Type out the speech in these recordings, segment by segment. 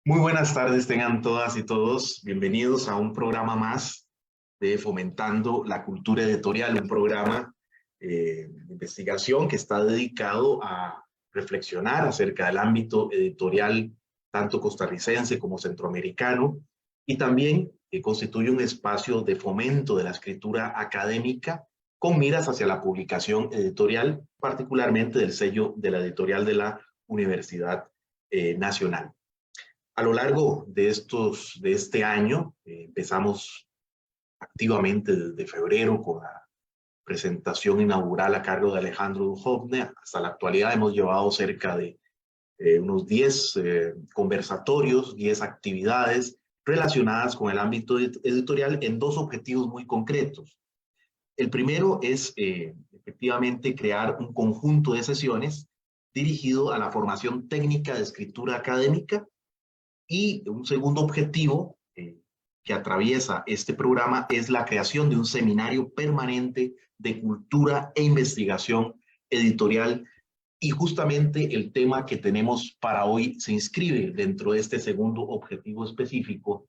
Muy buenas tardes, tengan todas y todos. Bienvenidos a un programa más de Fomentando la Cultura Editorial, un programa de investigación que está dedicado a reflexionar acerca del ámbito editorial, tanto costarricense como centroamericano, y también constituye un espacio de fomento de la escritura académica con miras hacia la publicación editorial, particularmente del sello de la editorial de la Universidad Nacional. A lo largo de este año, empezamos activamente desde febrero con la presentación inaugural a cargo de Alejandro Duhovne. Hasta la actualidad hemos llevado cerca de unos 10 conversatorios, 10 actividades relacionadas con el ámbito editorial en dos objetivos muy concretos. El primero es efectivamente crear un conjunto de sesiones dirigido a la formación técnica de escritura académica. Y un segundo objetivo que atraviesa este programa es la creación de un seminario permanente de cultura e investigación editorial. Y justamente el tema que tenemos para hoy se inscribe dentro de este segundo objetivo específico,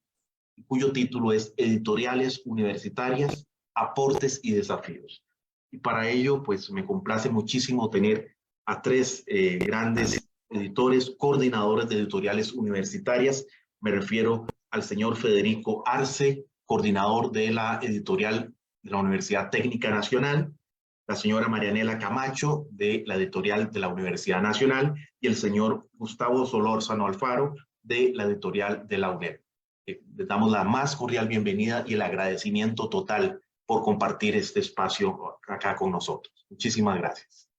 cuyo título es Editoriales Universitarias, Aportes y Desafíos. Y para ello, pues me complace muchísimo tener a tres grandes editores, coordinadores de editoriales universitarias. Me refiero al señor Federico Arce, coordinador de la editorial de la Universidad Técnica Nacional, la señora Marianela Camacho, de la editorial de la Universidad Nacional, y el señor Gustavo Solórzano Alfaro, de la editorial de la UNED. Les damos la más cordial bienvenida y el agradecimiento total por compartir este espacio acá con nosotros. Muchísimas gracias.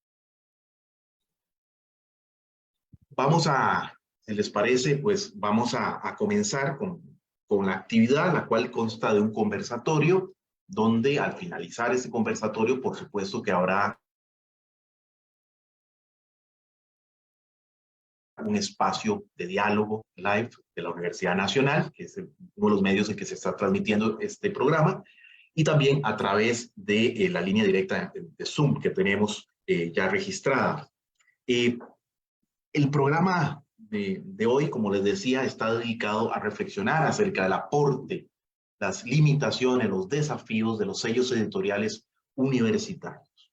Si les parece, pues vamos a comenzar con la actividad, la cual consta de un conversatorio, donde al finalizar este conversatorio, por supuesto que habrá un espacio de diálogo live de la Universidad Nacional, que es uno de los medios en que se está transmitiendo este programa, y también a través de la línea directa de Zoom que tenemos ya registrada. El programa de hoy, como les decía, está dedicado a reflexionar acerca del aporte, las limitaciones, los desafíos de los sellos editoriales universitarios.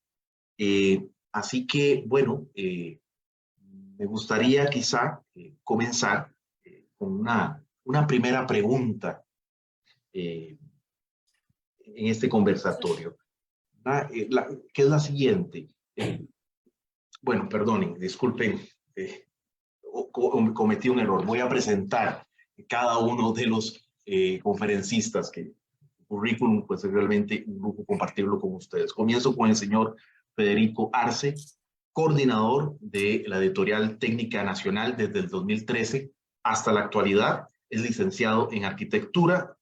Así que, bueno, me gustaría quizá comenzar con una primera pregunta en este conversatorio, que es la siguiente. Bueno, perdonen, disculpen, cometí un error. Voy a presentar cada uno de los conferencistas que el currículum, pues es realmente un lujo compartirlo con ustedes. Comienzo con el señor Federico Arce, coordinador de la Editorial Técnica Nacional desde el 2013 hasta la actualidad. Es licenciado en arquitectura,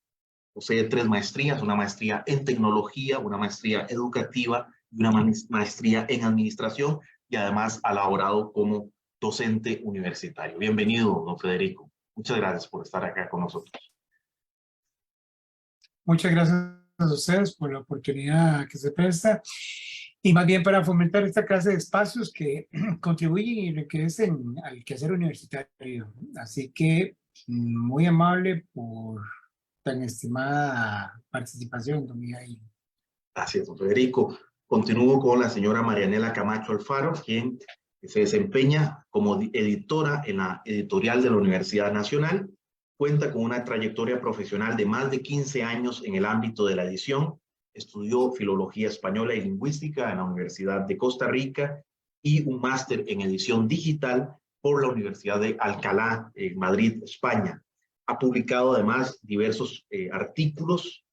posee 3 maestrías, una maestría en tecnología, una maestría educativa y una maestría en administración, y además ha laborado como docente universitario. Bienvenido, don Federico. Muchas gracias por estar acá con nosotros. Muchas gracias a ustedes por la oportunidad que se presta, y más bien para fomentar esta clase de espacios que contribuyen y enriquecen al quehacer universitario. Así que muy amable por tan estimada participación, don Miguel. Gracias, don Federico. Continúo con la señora Marianela Camacho Alfaro, quien se desempeña como editora en la editorial de la Universidad Nacional. Cuenta con una trayectoria profesional de más de 15 años en el ámbito de la edición. Estudió Filología Española y Lingüística en la Universidad de Costa Rica y un máster en edición digital por la Universidad de Alcalá, en Madrid, España. Ha publicado además diversos artículos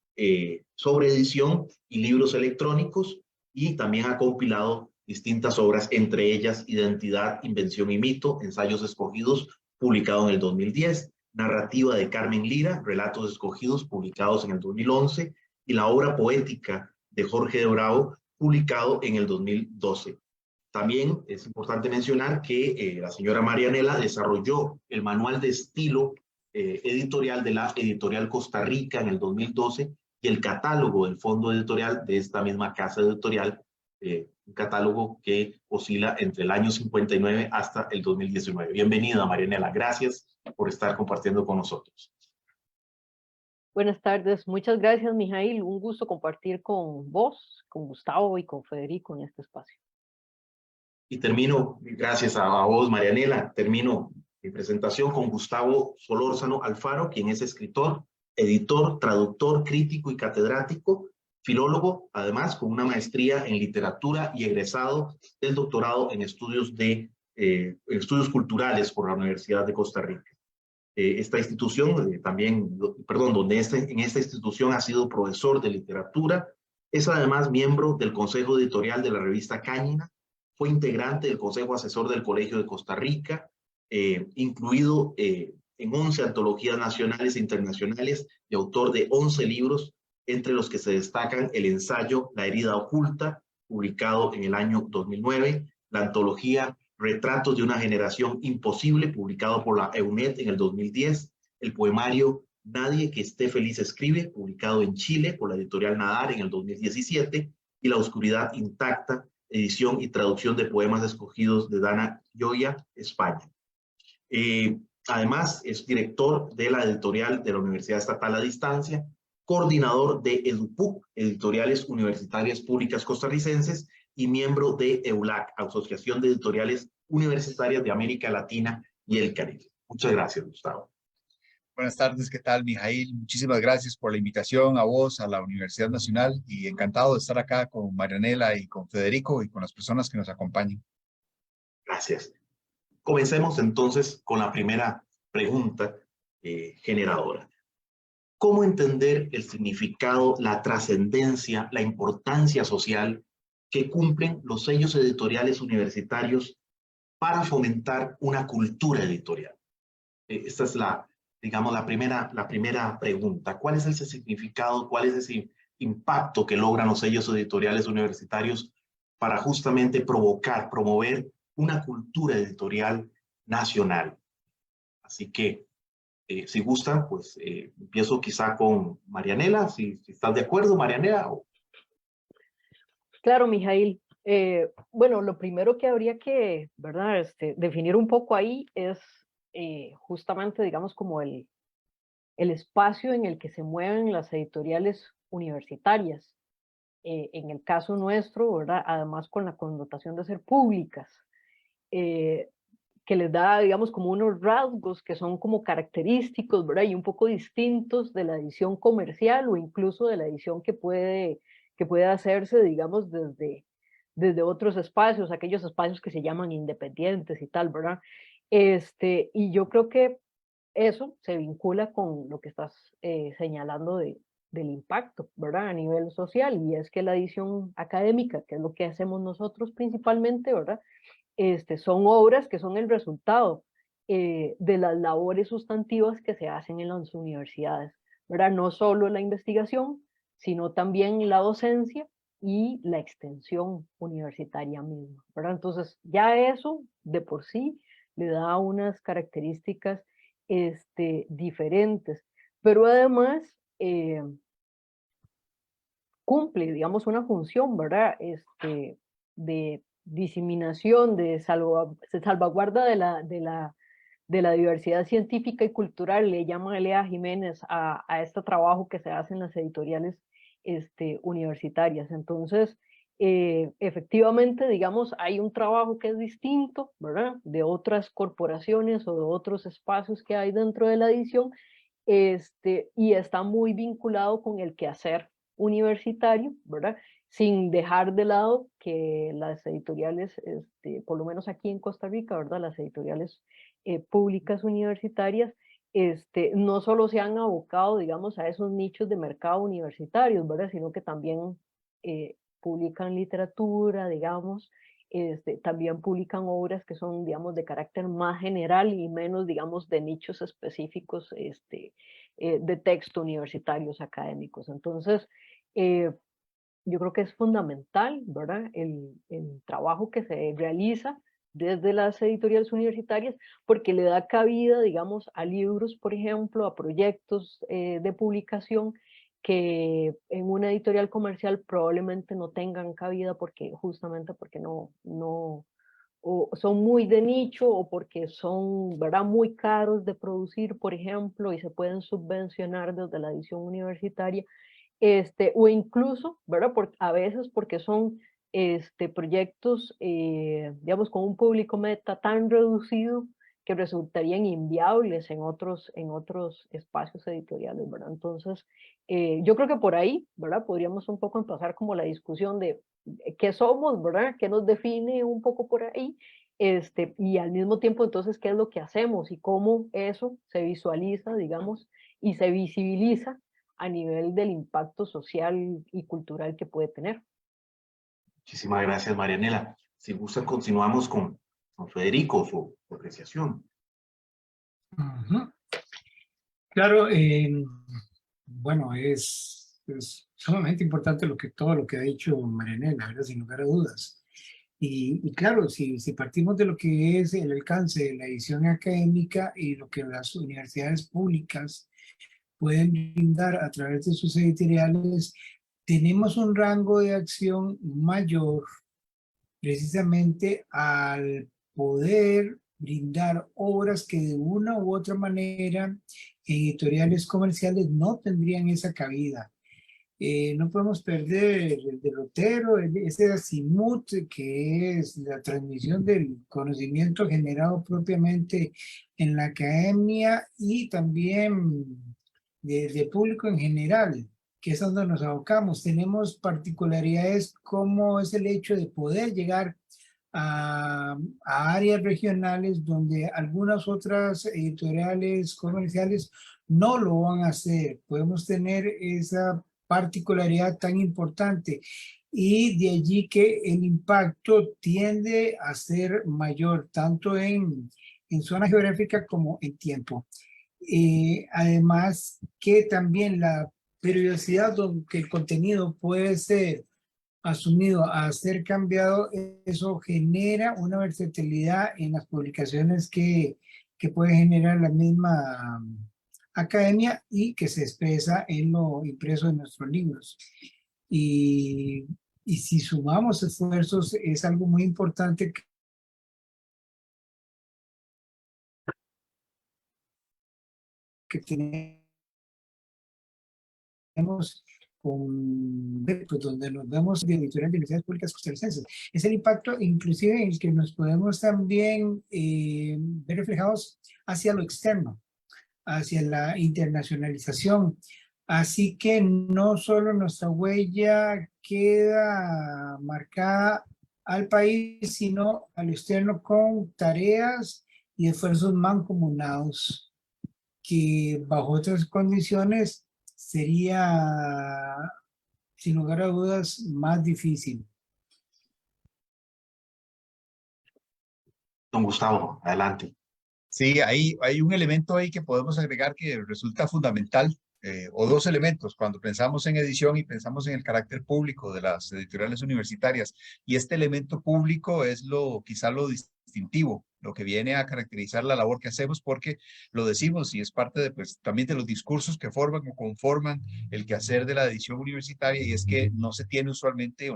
sobre edición y libros electrónicos, y también ha compilado distintas obras, entre ellas Identidad, Invención y Mito, Ensayos Escogidos, publicado en el 2010, Narrativa de Carmen Lira, Relatos Escogidos, publicados en el 2011, y la obra poética de Jorge de Bravo, publicado en el 2012. También es importante mencionar que la señora Marianela desarrolló el manual de estilo editorial de la Editorial Costa Rica en el 2012, y el catálogo del fondo editorial de esta misma casa editorial, un catálogo que oscila entre el año 59 hasta el 2019. Bienvenida, Marianela, gracias por estar compartiendo con nosotros. Buenas tardes, muchas gracias, Mijail. Un gusto compartir con vos, con Gustavo y con Federico en este espacio. Y termino, gracias a vos, Marianela, termino mi presentación con Gustavo Solórzano Alfaro, quien es escritor, editor, traductor, crítico y catedrático, filólogo, además con una maestría en literatura y egresado del doctorado en estudios culturales por la Universidad de Costa Rica. Esta institución donde en esta institución ha sido profesor de literatura, es además miembro del Consejo Editorial de la revista Cañina, fue integrante del Consejo Asesor del Colegio de Costa Rica, incluido en 11 antologías nacionales e internacionales y autor de 11 libros, entre los que se destacan el ensayo La herida oculta, publicado en el año 2009, la antología Retratos de una generación imposible, publicado por la EUNED en el 2010, el poemario Nadie que esté feliz escribe, publicado en Chile por la editorial Nadar en el 2017, y La oscuridad intacta, edición y traducción de poemas escogidos de Dana Gioia, España. Además, es director de la editorial de la Universidad Estatal a Distancia, coordinador de EduPUC, Editoriales Universitarias Públicas Costarricenses, y miembro de EULAC, Asociación de Editoriales Universitarias de América Latina y el Caribe. Muchas gracias, Gustavo. Buenas tardes, ¿qué tal, Mijail? Muchísimas gracias por la invitación a vos, a la Universidad Nacional, y encantado de estar acá con Marianela y con Federico y con las personas que nos acompañan. Gracias. Comencemos entonces con la primera pregunta generadora. ¿Cómo entender el significado, la trascendencia, la importancia social que cumplen los sellos editoriales universitarios para fomentar una cultura editorial? Esta es digamos, la primera pregunta. ¿Cuál es ese significado? ¿Cuál es ese impacto que logran los sellos editoriales universitarios para justamente promover una cultura editorial nacional? Así que, si gustan, pues empiezo quizá con Marianela, si estás de acuerdo, Marianela. Claro, Mijail. Bueno, lo primero que habría que, ¿verdad? Definir un poco ahí es justamente, digamos, como el espacio en el que se mueven las editoriales universitarias. En el caso nuestro, ¿verdad? Además con la connotación de ser públicas, que les da, digamos, como unos rasgos que son como característicos, ¿verdad? Y un poco distintos de la edición comercial o incluso de la edición que puede hacerse, digamos, desde otros espacios, aquellos espacios que se llaman independientes y tal, ¿verdad? Y yo creo que eso se vincula con lo que estás señalando del impacto, ¿verdad? A nivel social, y es que la edición académica, que es lo que hacemos nosotros principalmente, ¿verdad? Son obras que son el resultado de las labores sustantivas que se hacen en las universidades, ¿verdad? No solo la investigación, sino también la docencia y la extensión universitaria misma, ¿verdad? Entonces, ya eso de por sí le da unas características diferentes, pero además cumple, digamos, una función, ¿verdad? De diseminación, de salvaguarda de la diversidad científica y cultural, le llama Elea Jiménez a este trabajo que se hace en las editoriales universitarias. Entonces, efectivamente, digamos, hay un trabajo que es distinto, ¿verdad? De otras corporaciones o de otros espacios que hay dentro de la edición, y está muy vinculado con el quehacer universitario, ¿verdad? Sin dejar de lado que las editoriales, por lo menos aquí en Costa Rica, ¿verdad? Las editoriales públicas universitarias, no solo se han abocado, digamos, a esos nichos de mercado universitarios, ¿verdad? Sino que también publican literatura, digamos, también publican obras que son, digamos, de carácter más general y menos, digamos, de nichos específicos de texto universitarios académicos. Entonces, yo creo que es fundamental, ¿verdad? El trabajo que se realiza desde las editoriales universitarias, porque le da cabida, digamos, a libros, por ejemplo, a proyectos de publicación que en una editorial comercial probablemente no tengan cabida justamente porque no o son muy de nicho o porque son, ¿verdad?, muy caros de producir, por ejemplo, y se pueden subvencionar desde la edición universitaria, o incluso, ¿verdad?, a veces porque son proyectos, digamos, con un público meta tan reducido que resultarían inviables en otros espacios editoriales, ¿verdad? Entonces, yo creo que por ahí, ¿verdad?, podríamos un poco empezar como la discusión de qué somos, ¿verdad?, qué nos define un poco por ahí, y al mismo tiempo, entonces, qué es lo que hacemos y cómo eso se visualiza, digamos, y se visibiliza a nivel del impacto social y cultural que puede tener. Muchísimas gracias, Marianela. Si gustan, continuamos con Federico, su apreciación. Ujú. Claro, bueno, es sumamente importante todo lo que ha dicho Marianela, ¿verdad? Sin lugar a dudas. Y claro, si partimos de lo que es el alcance de la edición académica y lo que las universidades públicas pueden brindar a través de sus editoriales, tenemos un rango de acción mayor precisamente al poder brindar obras que de una u otra manera editoriales comerciales no tendrían esa cabida. No podemos perder el derrotero, ese azimut que es la transmisión del conocimiento generado propiamente en la academia y también de público en general, que es donde nos abocamos. Tenemos particularidades como es el hecho de poder llegar a áreas regionales donde algunas otras editoriales comerciales no lo van a hacer. Podemos tener esa particularidad tan importante y de allí que el impacto tiende a ser mayor tanto en zona geográfica como en tiempo. Además que también la periodicidad que el contenido puede ser asumido a ser cambiado, eso genera una versatilidad en las publicaciones que puede generar la misma academia y que se expresa en lo impreso de nuestros libros. Y, y si sumamos esfuerzos, es algo muy importante que tenemos pues, donde nos vemos de editoriales de universidades públicas costarricenses. Es el impacto inclusive en el que nos podemos también ver reflejados hacia lo externo, hacia la internacionalización. Así que no solo nuestra huella queda marcada al país, sino al externo con tareas y esfuerzos mancomunados que bajo otras condiciones sería, sin lugar a dudas, más difícil. Don Gustavo, adelante. Sí, hay un elemento ahí que podemos agregar que resulta fundamental, o dos elementos, cuando pensamos en edición y pensamos en el carácter público de las editoriales universitarias. Y este elemento público es quizá lo distintivo, lo que viene a caracterizar la labor que hacemos, porque lo decimos y es parte pues, también de los discursos que forman o conforman el quehacer de la edición universitaria, y es que no se tiene usualmente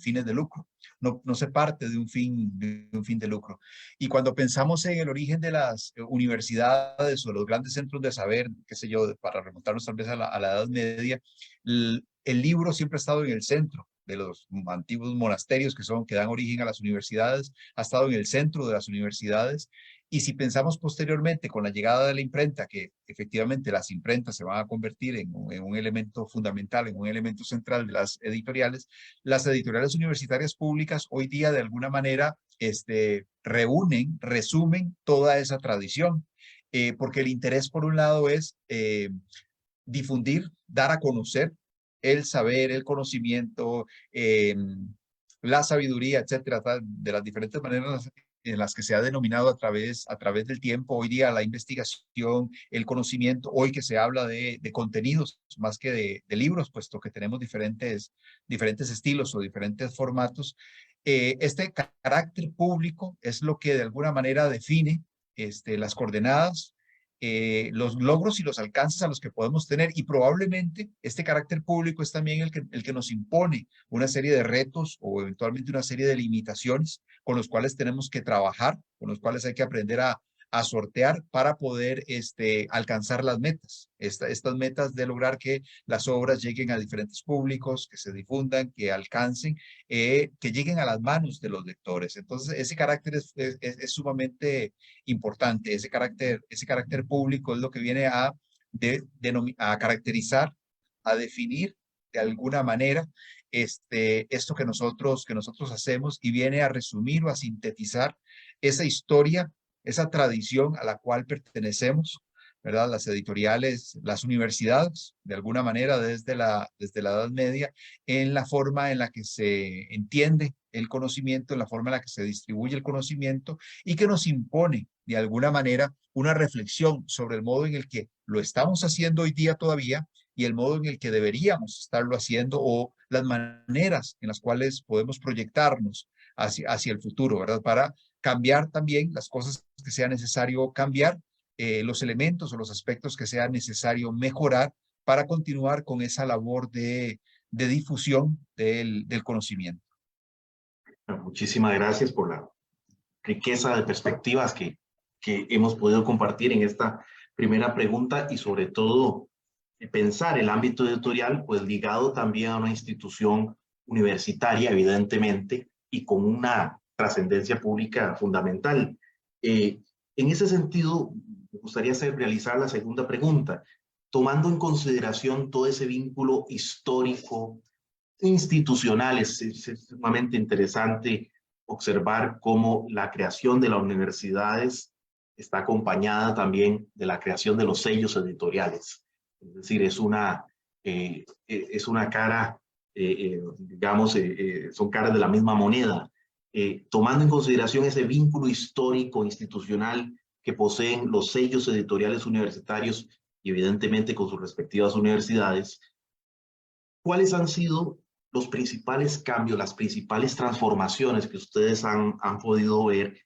fines de lucro, no se parte de un fin de lucro. Y cuando pensamos en el origen de las universidades o los grandes centros de saber, qué sé yo, para remontarnos tal vez a la Edad Media, el libro siempre ha estado en el centro de los antiguos monasterios que dan origen a las universidades, ha estado en el centro de las universidades. Y si pensamos posteriormente con la llegada de la imprenta, que efectivamente las imprentas se van a convertir en un elemento fundamental, en un elemento central de las editoriales universitarias públicas hoy día de alguna manera resumen toda esa tradición, porque el interés por un lado es difundir, dar a conocer el saber, el conocimiento, la sabiduría, etcétera, de las diferentes maneras en las que se ha denominado a través del tiempo. Hoy día la investigación, el conocimiento, hoy que se habla de contenidos más que de libros, puesto que tenemos diferentes estilos o diferentes formatos. Este carácter público es lo que de alguna manera define las coordenadas los logros y los alcances a los que podemos tener, y probablemente este carácter público es también el que nos impone una serie de retos o eventualmente una serie de limitaciones con los cuales tenemos que trabajar, con los cuales hay que aprender a sortear para poder alcanzar las metas, estas metas de lograr que las obras lleguen a diferentes públicos, que se difundan, que alcancen, que lleguen a las manos de los lectores. Entonces, ese carácter es sumamente importante. Ese carácter público es lo que viene a caracterizar, a definir de alguna manera esto que nosotros hacemos, y viene a resumir o a sintetizar esa historia, esa tradición a la cual pertenecemos, ¿verdad? Las editoriales, las universidades, de alguna manera desde la Edad Media, en la forma en la que se entiende el conocimiento, en la forma en la que se distribuye el conocimiento, y que nos impone de alguna manera una reflexión sobre el modo en el que lo estamos haciendo hoy día todavía y el modo en el que deberíamos estarlo haciendo, o las maneras en las cuales podemos proyectarnos hacia el futuro, ¿verdad? Para cambiar también las cosas que sea necesario cambiar, los elementos o los aspectos que sea necesario mejorar para continuar con esa labor de difusión del conocimiento. Muchísimas gracias por la riqueza de perspectivas que hemos podido compartir en esta primera pregunta, y sobre todo pensar el ámbito editorial pues ligado también a una institución universitaria, evidentemente, y con una trascendencia pública fundamental. En ese sentido, me gustaría realizar la segunda pregunta, tomando en consideración todo ese vínculo histórico, institucional. Es sumamente interesante observar cómo la creación de las universidades está acompañada también de la creación de los sellos editoriales. Es decir, es una cara, digamos, son caras de la misma moneda. Tomando en consideración ese vínculo histórico, institucional que poseen los sellos editoriales universitarios y evidentemente con sus respectivas universidades, ¿cuáles han sido los principales cambios, las principales transformaciones que ustedes han podido ver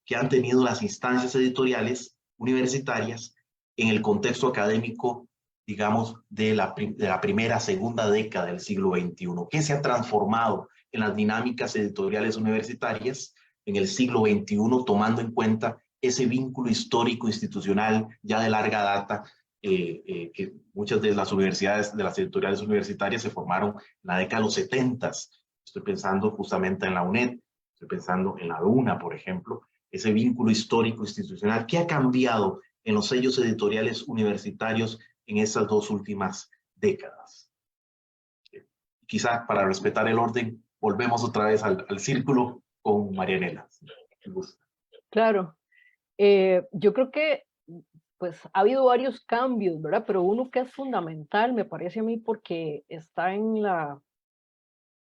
que han tenido las instancias editoriales universitarias en el contexto académico, digamos, de la primera, segunda década del siglo XXI? ¿Qué se ha transformado en las dinámicas editoriales universitarias en el siglo XXI, tomando en cuenta ese vínculo histórico institucional ya de larga data, que muchas de las universidades, de las editoriales universitarias se formaron en la década de los 70? Estoy pensando justamente en la UNED, estoy pensando en la UNA, por ejemplo, ese vínculo histórico institucional. ¿Qué ha cambiado en los sellos editoriales universitarios en esas dos últimas décadas? Quizá para respetar el orden, volvemos otra vez al círculo con Marianela. Claro, yo creo que pues ha habido varios cambios, ¿verdad? Pero uno que es fundamental, me parece a mí, porque está en la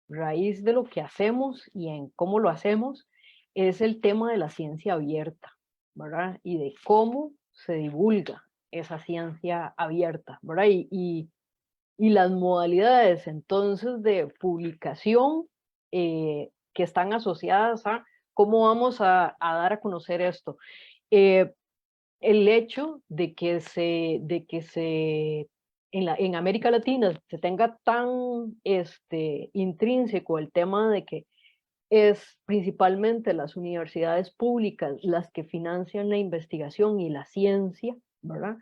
raíz de lo que hacemos y en cómo lo hacemos, es el tema de la ciencia abierta, ¿verdad? Y de cómo se divulga esa ciencia abierta, ¿verdad? Y las modalidades entonces de publicación que están asociadas a cómo vamos a dar a conocer esto. El hecho de que en América Latina se tenga tan intrínseco el tema de que es principalmente las universidades públicas las que financian la investigación y la ciencia, ¿verdad?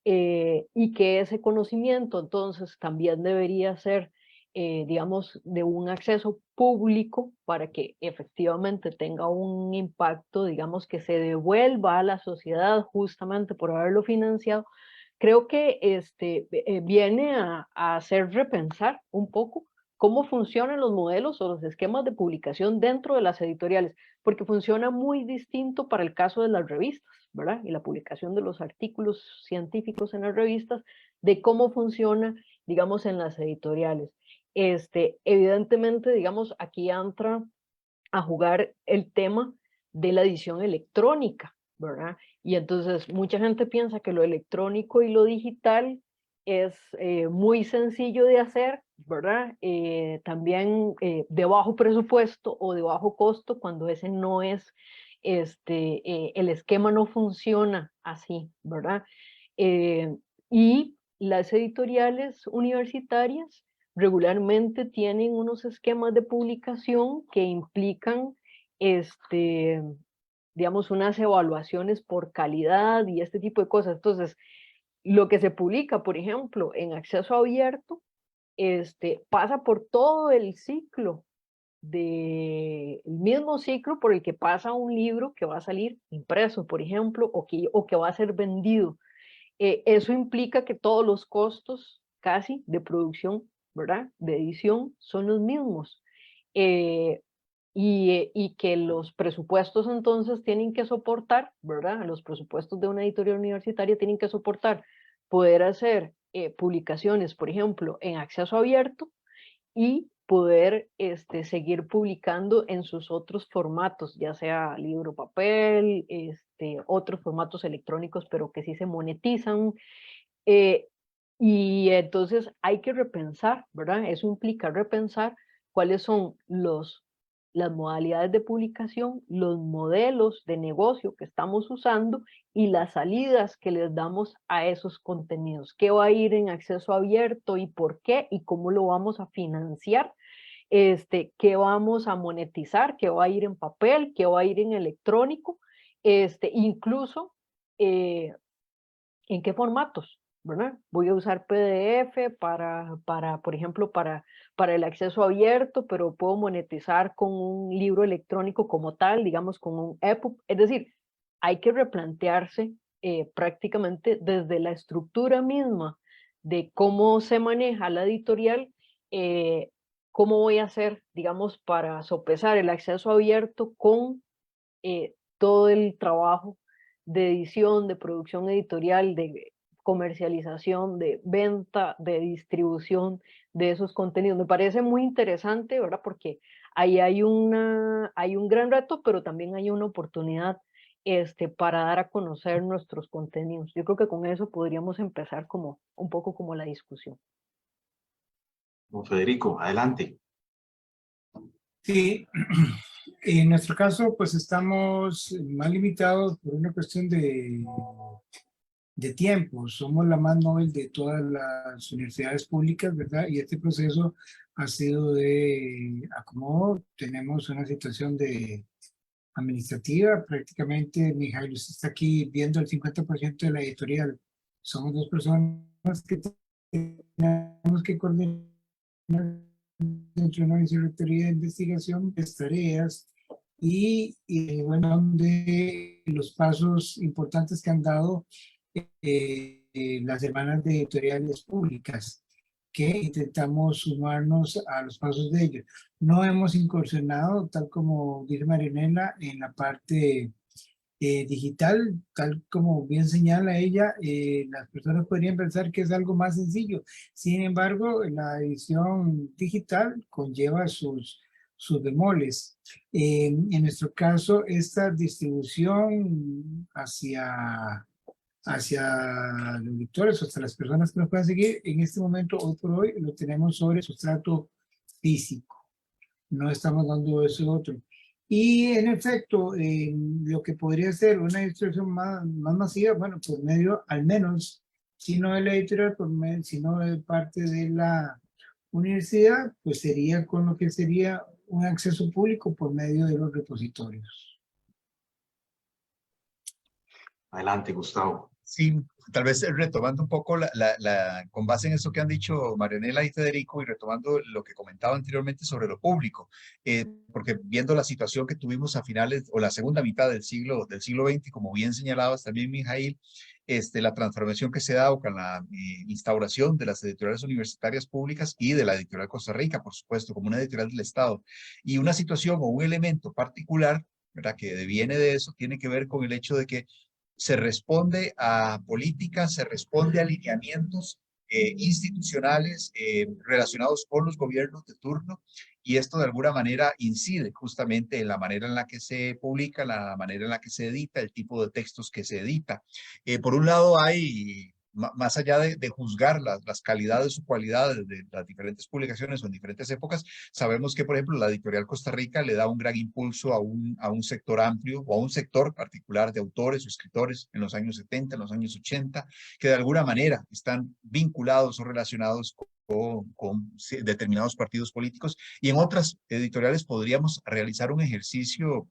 Y que ese conocimiento entonces también debería ser, digamos, de un acceso público para que efectivamente tenga un impacto, digamos, que se devuelva a la sociedad justamente por haberlo financiado. Creo que viene a hacer repensar un poco cómo funcionan los modelos o los esquemas de publicación dentro de las editoriales, porque funciona muy distinto para el caso de las revistas, ¿verdad? Y la publicación de los artículos científicos en las revistas, de cómo funciona, digamos, en las editoriales. Evidentemente, digamos, aquí entra a jugar el tema de la edición electrónica, ¿verdad? Y entonces mucha gente piensa que lo electrónico y lo digital es muy sencillo de hacer, ¿verdad? También de bajo presupuesto o de bajo costo, cuando ese no es el esquema no funciona así, ¿verdad? Y las editoriales universitarias regularmente tienen unos esquemas de publicación que implican, digamos, unas evaluaciones por calidad y este tipo de cosas. Entonces, lo que se publica, por ejemplo, en acceso abierto, pasa por todo el ciclo, el mismo ciclo por el que pasa un libro que va a salir impreso, por ejemplo, o que va a ser vendido. Eso implica que todos los costos casi de producción, ¿verdad? De edición son los mismos. Y que los presupuestos entonces tienen que soportar, ¿verdad? Los presupuestos de una editorial universitaria tienen que soportar poder hacer publicaciones, por ejemplo, en acceso abierto y poder seguir publicando en sus otros formatos, ya sea libro, papel, otros formatos electrónicos, pero que sí se monetizan. Y entonces hay que repensar, ¿verdad? Eso implica repensar cuáles son las modalidades de publicación, los modelos de negocio que estamos usando y las salidas que les damos a esos contenidos. ¿Qué va a ir en acceso abierto y por qué? ¿Y cómo lo vamos a financiar? ¿Qué vamos a monetizar? ¿Qué va a ir en papel? ¿Qué va a ir en electrónico? Incluso, ¿en qué formatos? ¿Verdad? Voy a usar PDF por ejemplo, para el acceso abierto, pero puedo monetizar con un libro electrónico como tal, digamos, con un EPUB. Es decir, hay que replantearse prácticamente desde la estructura misma de cómo se maneja la editorial, cómo voy a hacer, digamos, para sopesar el acceso abierto con todo el trabajo de edición, de producción editorial, de comercialización, de venta, de distribución de esos contenidos. Me parece muy interesante, ¿verdad? Porque ahí hay un gran reto, pero también hay una oportunidad para dar a conocer nuestros contenidos. Yo creo que con eso podríamos empezar como un poco como la discusión. Don Federico, adelante. Sí, en nuestro caso, pues estamos más limitados por una cuestión de tiempo. Somos la más móvil de todas las universidades públicas, ¿verdad? Y este proceso ha sido de acomodo. Tenemos una situación administrativa. Prácticamente Mijail está aquí viendo el 50% de la editorial. Somos dos personas que tenemos que coordinar dentro de una vicerrectoría de investigación de tareas y bueno, de los pasos importantes que han dado las hermanas de editoriales públicas, que intentamos sumarnos a los pasos de ellos. No hemos incursionado, tal como dice Marianela, en la parte digital, tal como bien señala ella, las personas podrían pensar que es algo más sencillo. Sin embargo, la edición digital conlleva sus bemoles. En nuestro caso, esta distribución hacia los lectores, hasta las personas que nos puedan seguir, en este momento, hoy por hoy, lo tenemos sobre sustrato físico. No estamos dando eso otro. Y en efecto, lo que podría ser una distribución más masiva, bueno, por medio, al menos, si no de la editorial, sino de parte de la universidad, pues sería con lo que sería un acceso público por medio de los repositorios. Adelante, Gustavo. Sí, tal vez retomando un poco con base en eso que han dicho Marianela y Federico y retomando lo que comentaba anteriormente sobre lo público, porque viendo la situación que tuvimos a finales o la segunda mitad del siglo XX, como bien señalabas también, Mijail, la transformación que se ha dado con la instauración de las editoriales universitarias públicas y de la editorial Costa Rica, por supuesto, como una editorial del Estado, y una situación o un elemento particular, ¿verdad?, que deviene de eso, tiene que ver con el hecho de que se responde a políticas, se responde a alineamientos institucionales relacionados con los gobiernos de turno, y esto de alguna manera incide justamente en la manera en la que se publica, la manera en la que se edita, el tipo de textos que se edita. Por un lado hay más allá de juzgar las calidades o cualidades de las diferentes publicaciones o en diferentes épocas, sabemos que, por ejemplo, la editorial Costa Rica le da un gran impulso a un sector amplio o a un sector particular de autores o escritores en los años 70, en los años 80, que de alguna manera están vinculados o relacionados con determinados partidos políticos, y en otras editoriales podríamos realizar un ejercicio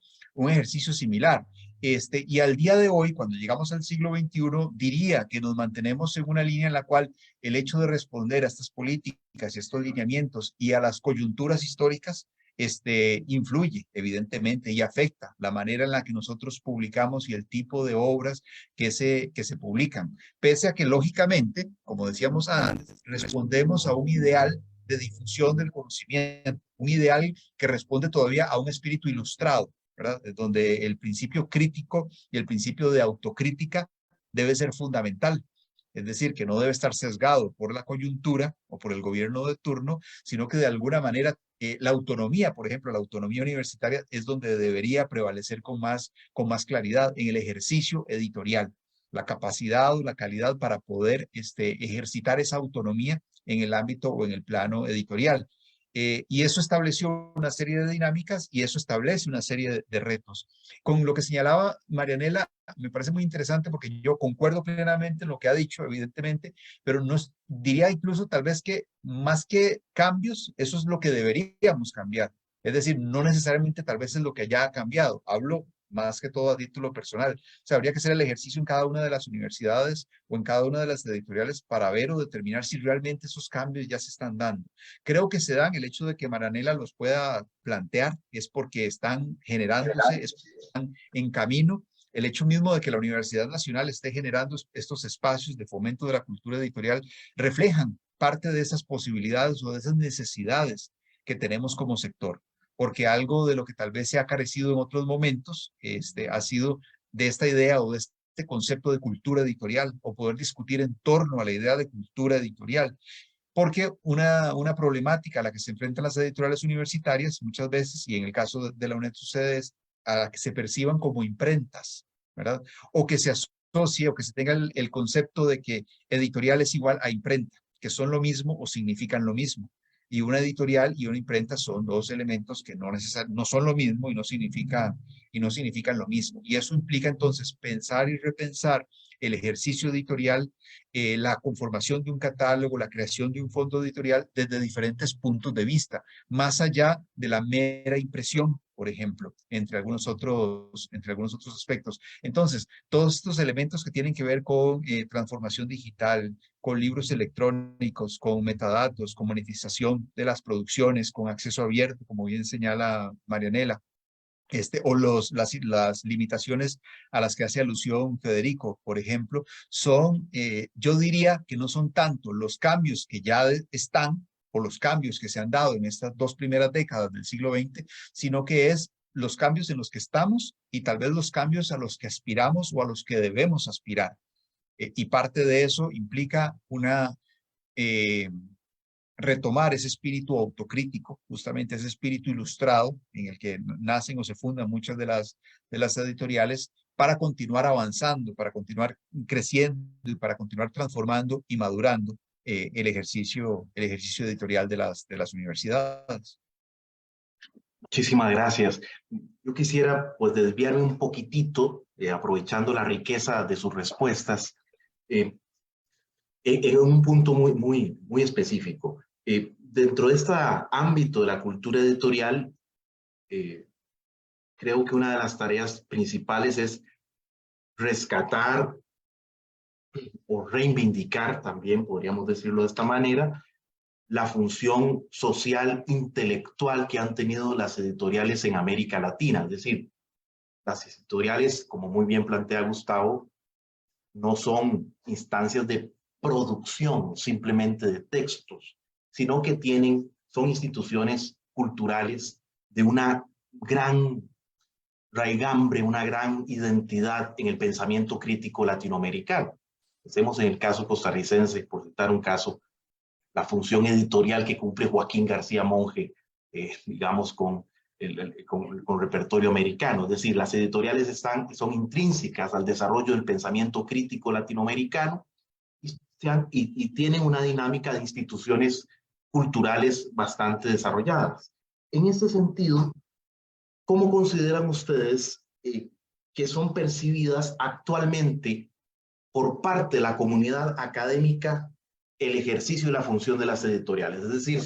similar. Y al día de hoy, cuando llegamos al siglo XXI, diría que nos mantenemos en una línea en la cual el hecho de responder a estas políticas y a estos lineamientos y a las coyunturas históricas influye evidentemente y afecta la manera en la que nosotros publicamos y el tipo de obras que se publican. Pese a que lógicamente, como decíamos antes, respondemos a un ideal de difusión del conocimiento, un ideal que responde todavía a un espíritu ilustrado, ¿verdad? Donde el principio crítico y el principio de autocrítica debe ser fundamental. Es decir, que no debe estar sesgado por la coyuntura o por el gobierno de turno, sino que de alguna manera la autonomía, por ejemplo, la autonomía universitaria es donde debería prevalecer con más claridad en el ejercicio editorial, la capacidad o la calidad para poder ejercitar esa autonomía en el ámbito o en el plano editorial. Y eso estableció una serie de dinámicas y eso establece una serie de retos. Con lo que señalaba Marianela, me parece muy interesante porque yo concuerdo plenamente en lo que ha dicho, evidentemente, pero diría incluso tal vez que más que cambios, eso es lo que deberíamos cambiar. Es decir, no necesariamente tal vez es lo que ya ha cambiado. Hablo más que todo a título personal. O sea, habría que hacer el ejercicio en cada una de las universidades o en cada una de las editoriales para ver o determinar si realmente esos cambios ya se están dando. Creo que se dan, el hecho de que Marianela los pueda plantear es porque están generándose, están en camino. El hecho mismo de que la Universidad Nacional esté generando estos espacios de fomento de la cultura editorial reflejan parte de esas posibilidades o de esas necesidades que tenemos como sector. Porque algo de lo que tal vez se ha carecido en otros momentos ha sido de esta idea o de este concepto de cultura editorial o poder discutir en torno a la idea de cultura editorial. Porque una problemática a la que se enfrentan las editoriales universitarias muchas veces, y en el caso de la UNED sucede, es a la que se perciban como imprentas, ¿verdad? O que se asocie o que se tenga el concepto de que editorial es igual a imprenta, que son lo mismo o significan lo mismo. Y una editorial y una imprenta son dos elementos que no son lo mismo y no significan lo mismo. Y eso implica entonces pensar y repensar el ejercicio editorial, la conformación de un catálogo, la creación de un fondo editorial desde diferentes puntos de vista, más allá de la mera impresión, por ejemplo, entre algunos otros aspectos. Entonces, todos estos elementos que tienen que ver con transformación digital, con libros electrónicos, con metadatos, con monetización de las producciones, con acceso abierto, como bien señala Marianela, o las limitaciones a las que hace alusión Federico, por ejemplo, son, yo diría que no son tanto los cambios que ya están o los cambios que se han dado en estas dos primeras décadas del siglo XX, sino que es los cambios en los que estamos y tal vez los cambios a los que aspiramos o a los que debemos aspirar. Y parte de eso implica retomar ese espíritu autocrítico, justamente ese espíritu ilustrado en el que nacen o se fundan muchas de las editoriales, para continuar avanzando, para continuar creciendo y para continuar transformando y madurando el ejercicio editorial de las universidades. Muchísimas gracias. Yo quisiera pues desviarme un poquitito, aprovechando la riqueza de sus respuestas, en un punto muy específico. Dentro de este ámbito de la cultura editorial, creo que una de las tareas principales es rescatar o reivindicar, también podríamos decirlo de esta manera, la función social intelectual que han tenido las editoriales en América Latina. Es decir, las editoriales, como muy bien plantea Gustavo, no son instancias de producción simplemente de textos, sino que son instituciones culturales de una gran raigambre, una gran identidad en el pensamiento crítico latinoamericano. Pensemos en el caso costarricense, por citar un caso, la función editorial que cumple Joaquín García Monge, digamos, con repertorio americano. Es decir, las editoriales son intrínsecas al desarrollo del pensamiento crítico latinoamericano y negocian y tienen una dinámica de instituciones culturales bastante desarrolladas. En este sentido, ¿cómo consideran ustedes que son percibidas actualmente por parte de la comunidad académica el ejercicio y la función de las editoriales? Es decir,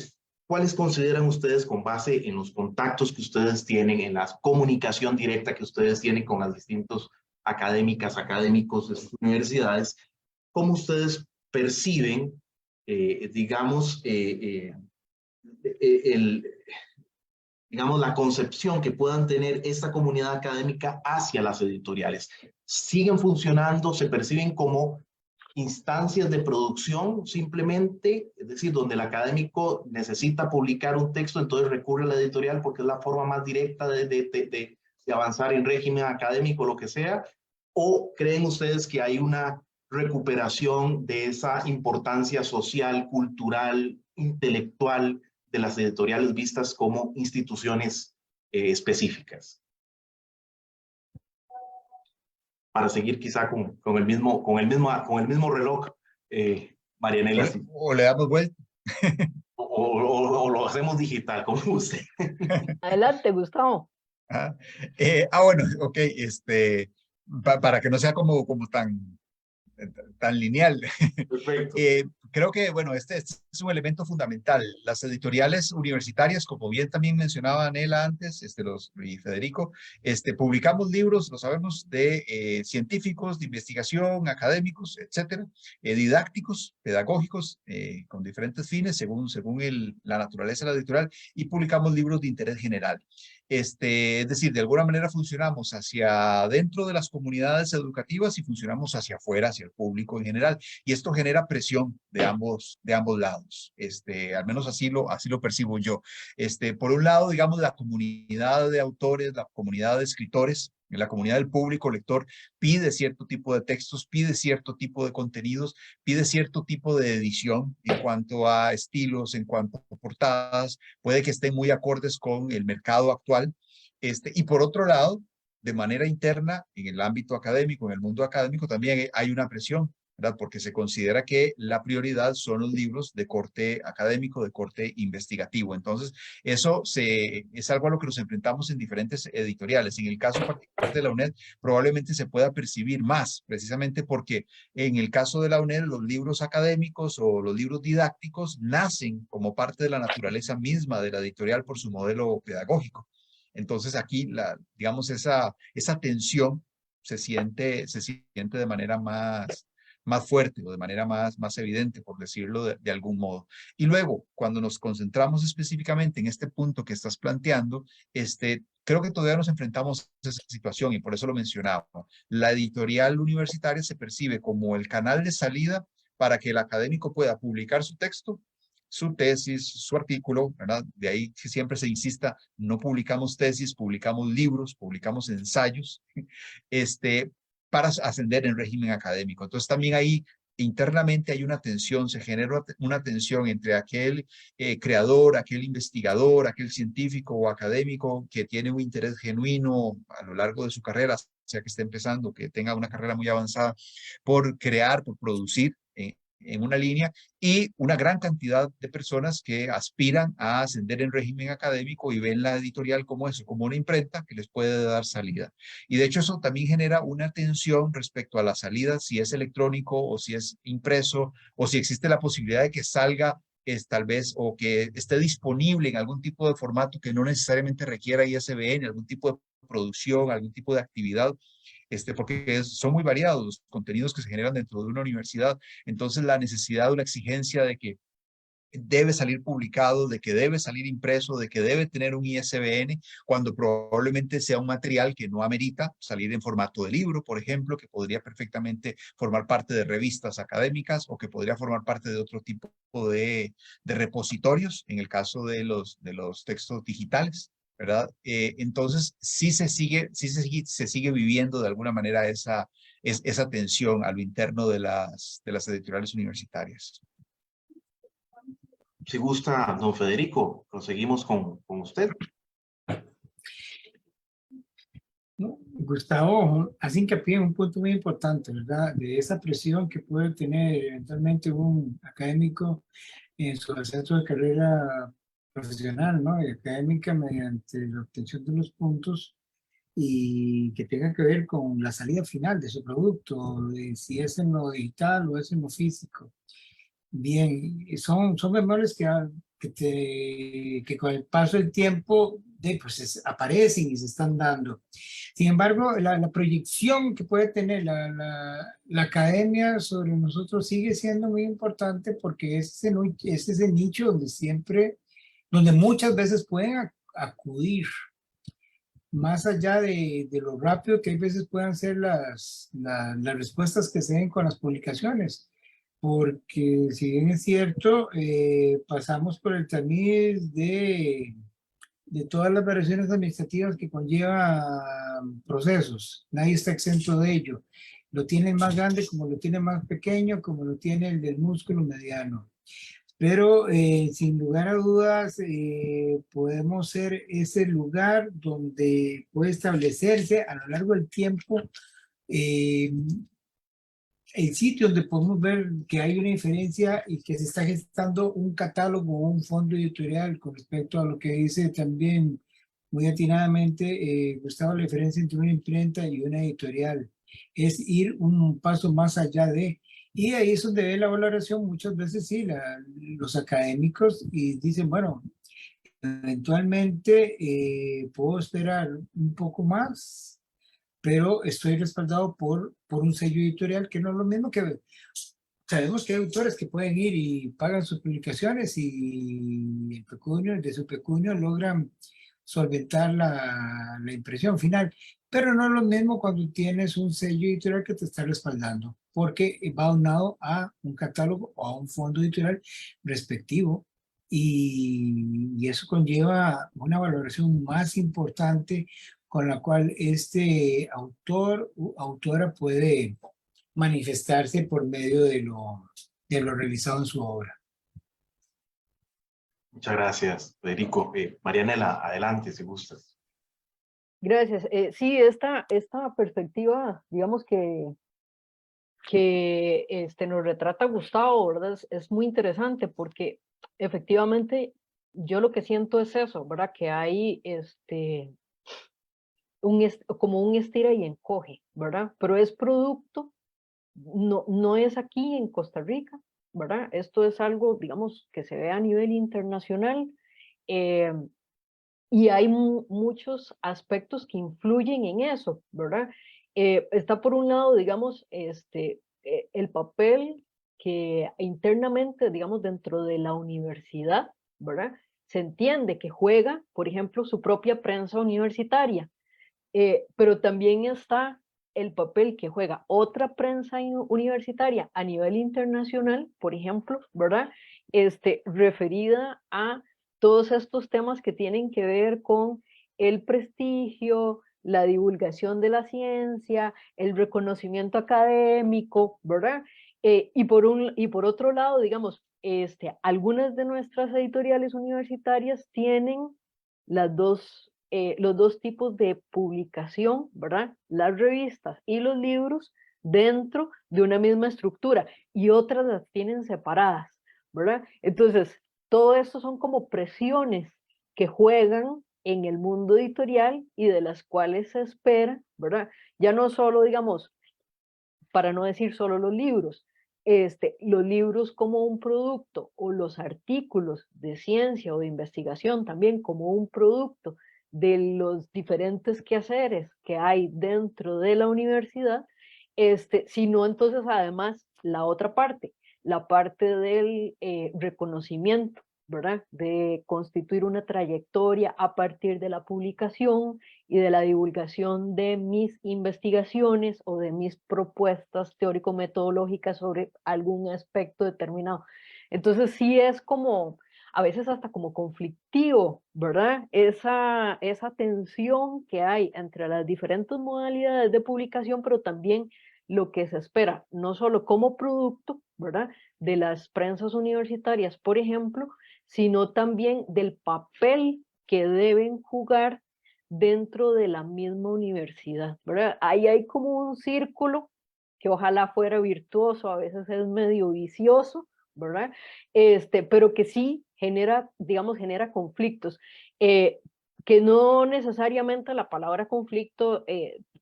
¿cuáles consideran ustedes, con base en los contactos que ustedes tienen, en la comunicación directa que ustedes tienen con las distintos académicos de sus universidades, cómo ustedes perciben, digamos, digamos, la concepción que puedan tener esta comunidad académica hacia las editoriales? ¿Siguen funcionando? ¿Se perciben como instancias de producción simplemente? Es decir, donde el académico necesita publicar un texto, entonces recurre a la editorial porque es la forma más directa de avanzar en régimen académico, lo que sea. ¿O creen ustedes que hay una recuperación de esa importancia social, cultural, intelectual de las editoriales vistas como instituciones específicas? Para seguir quizá con el mismo reloj, Marianela, O le damos vuelta. o lo hacemos digital, como usted. Adelante, Gustavo. Bueno, ok, para que no sea como tan lineal. Perfecto. Creo que, bueno, este es un elemento fundamental. Las editoriales universitarias, como bien también mencionaba Anela antes, y Federico, publicamos libros, lo sabemos, de científicos, de investigación, académicos, etcétera, didácticos, pedagógicos, con diferentes fines, según la naturaleza de la editorial, y publicamos libros de interés general. Es decir, de alguna manera funcionamos hacia dentro de las comunidades educativas y funcionamos hacia afuera, hacia el público en general. Y esto genera presión de ambos lados. Al menos así lo percibo yo. Por un lado, digamos, la comunidad de autores, la comunidad de escritores, la comunidad del público lector pide cierto tipo de textos, pide cierto tipo de contenidos, pide cierto tipo de edición en cuanto a estilos, en cuanto a portadas, puede que estén muy acordes con el mercado actual. Y por otro lado, de manera interna, en el ámbito académico, en el mundo académico, también hay una presión, ¿verdad? Porque se considera que la prioridad son los libros de corte académico, de corte investigativo. Entonces, eso es algo a lo que nos enfrentamos en diferentes editoriales. En el caso particular de la UNED, probablemente se pueda percibir más, precisamente porque en el caso de la UNED, los libros académicos o los libros didácticos nacen como parte de la naturaleza misma de la editorial por su modelo pedagógico. Entonces, aquí, digamos, esa tensión se siente de manera más fuerte o de manera más evidente, por decirlo de algún modo. Y luego, cuando nos concentramos específicamente en este punto que estás planteando, creo que todavía nos enfrentamos a esa situación y por eso lo mencionaba. La editorial universitaria se percibe como el canal de salida para que el académico pueda publicar su texto, su tesis, su artículo, ¿verdad? De ahí que siempre se insista, no publicamos tesis, publicamos libros, publicamos ensayos, para ascender en régimen académico. Entonces también ahí internamente hay una tensión, se genera una tensión entre aquel creador, aquel investigador, aquel científico o académico que tiene un interés genuino a lo largo de su carrera, sea que esté empezando, que tenga una carrera muy avanzada, por crear, por producir en una línea, y una gran cantidad de personas que aspiran a ascender en régimen académico y ven la editorial como eso, como una imprenta que les puede dar salida. Y de hecho eso también genera una tensión respecto a la salida, si es electrónico o si es impreso, o si existe la posibilidad de que salga tal vez, o que esté disponible en algún tipo de formato que no necesariamente requiera ISBN, algún tipo de producción, algún tipo de actividad, porque son muy variados los contenidos que se generan dentro de una universidad. Entonces, la necesidad o la exigencia de que debe salir publicado, de que debe salir impreso, de que debe tener un ISBN, cuando probablemente sea un material que no amerita salir en formato de libro, por ejemplo, que podría perfectamente formar parte de revistas académicas o que podría formar parte de otro tipo de repositorios, en el caso de los textos digitales, ¿verdad? Entonces, sí se sigue viviendo de alguna manera esa tensión a lo interno de las editoriales universitarias. Si gusta, don Federico, proseguimos con usted. Gustavo hace hincapié en un punto muy importante, ¿verdad? De esa presión que puede tener eventualmente un académico en su ascenso de carrera profesional, ¿no? Y académica mediante la obtención de los puntos y que tenga que ver con la salida final de su producto, de si es en lo digital o es en lo físico. Bien, y son memorias que con el paso del tiempo pues aparecen y se están dando. Sin embargo, la proyección que puede tener la academia sobre nosotros sigue siendo muy importante porque es ese nicho donde donde muchas veces pueden acudir, más allá de lo rápido que hay veces puedan ser las respuestas que se den con las publicaciones. Porque si bien es cierto, pasamos por el tamiz de todas las variaciones administrativas que conlleva procesos. Nadie está exento de ello. Lo tiene el más grande como lo tiene el más pequeño, como lo tiene el del músculo mediano. Pero sin lugar a dudas, podemos ser ese lugar donde puede establecerse a lo largo del tiempo eh, el sitio donde podemos ver que hay una diferencia y que se está gestando un catálogo o un fondo editorial con respecto a lo que dice también muy atinadamente Gustavo, la diferencia entre una imprenta y una editorial es ir un paso más allá de, y ahí es donde ve la valoración muchas veces sí, los académicos y dicen, bueno, eventualmente puedo esperar un poco más, pero estoy respaldado por un sello editorial que no es lo mismo que sabemos que hay autores que pueden ir y pagan sus publicaciones y el pecunio, de su pecunio logran solventar la impresión final, pero no es lo mismo cuando tienes un sello editorial que te está respaldando, porque va aunado a un catálogo o a un fondo editorial respectivo y eso conlleva una valoración más importante con la cual este autor u autora puede manifestarse por medio de lo realizado en su obra. Muchas gracias, Federico. Marianela, adelante, si gustas. Gracias. Sí, esta perspectiva, digamos que nos retrata Gustavo, ¿verdad? Es muy interesante porque efectivamente yo lo que siento es eso, ¿verdad? Que hay como un estira y encoge, ¿verdad? Pero es producto, no es aquí en Costa Rica, ¿verdad? Esto es algo, digamos, que se ve a nivel internacional. eh, y hay muchos aspectos que influyen en eso, ¿verdad? Está por un lado, digamos, el papel que internamente, digamos, dentro de la universidad, ¿verdad? Se entiende que juega, por ejemplo, su propia prensa universitaria, pero también está el papel que juega otra prensa universitaria a nivel internacional, por ejemplo, ¿verdad? Referida a todos estos temas que tienen que ver con el prestigio, la divulgación de la ciencia, el reconocimiento académico, ¿verdad? Y por otro lado, digamos, algunas de nuestras editoriales universitarias tienen los dos tipos de publicación, ¿verdad? Las revistas y los libros dentro de una misma estructura y otras las tienen separadas, ¿verdad? Entonces, todo esto son como presiones que juegan en el mundo editorial y de las cuales se espera, ¿verdad? Ya no solo, digamos, para no decir solo los libros como un producto o los artículos de ciencia o de investigación también como un producto de los diferentes quehaceres que hay dentro de la universidad, sino entonces además la otra parte, la parte del reconocimiento, ¿verdad? De constituir una trayectoria a partir de la publicación y de la divulgación de mis investigaciones o de mis propuestas teórico-metodológicas sobre algún aspecto determinado. Entonces sí es como, a veces hasta como conflictivo, ¿verdad? Esa tensión que hay entre las diferentes modalidades de publicación, pero también lo que se espera, no solo como producto, ¿verdad? De las prensas universitarias, por ejemplo, sino también del papel que deben jugar dentro de la misma universidad, ¿verdad? Ahí hay como un círculo que ojalá fuera virtuoso, a veces es medio vicioso, ¿verdad? Pero que sí genera, digamos, genera conflictos, que no necesariamente la palabra conflicto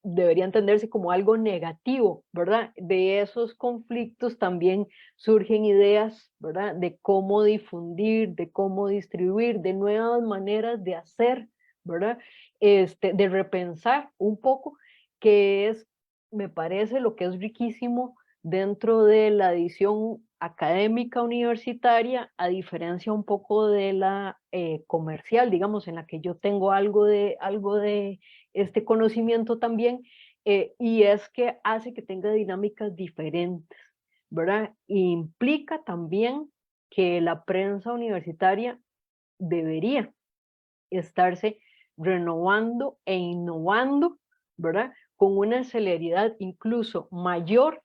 debería entenderse como algo negativo, ¿verdad? De esos conflictos también surgen ideas, ¿verdad? De cómo difundir, de cómo distribuir, de nuevas maneras de hacer, ¿verdad? De repensar un poco, que es, me parece, lo que es riquísimo dentro de la edición académica universitaria, a diferencia un poco de la comercial, digamos, en la que yo tengo algo de este conocimiento también, y es que hace que tenga dinámicas diferentes, ¿verdad? Implica también que la prensa universitaria debería estarse renovando e innovando, ¿verdad? Con una celeridad incluso mayor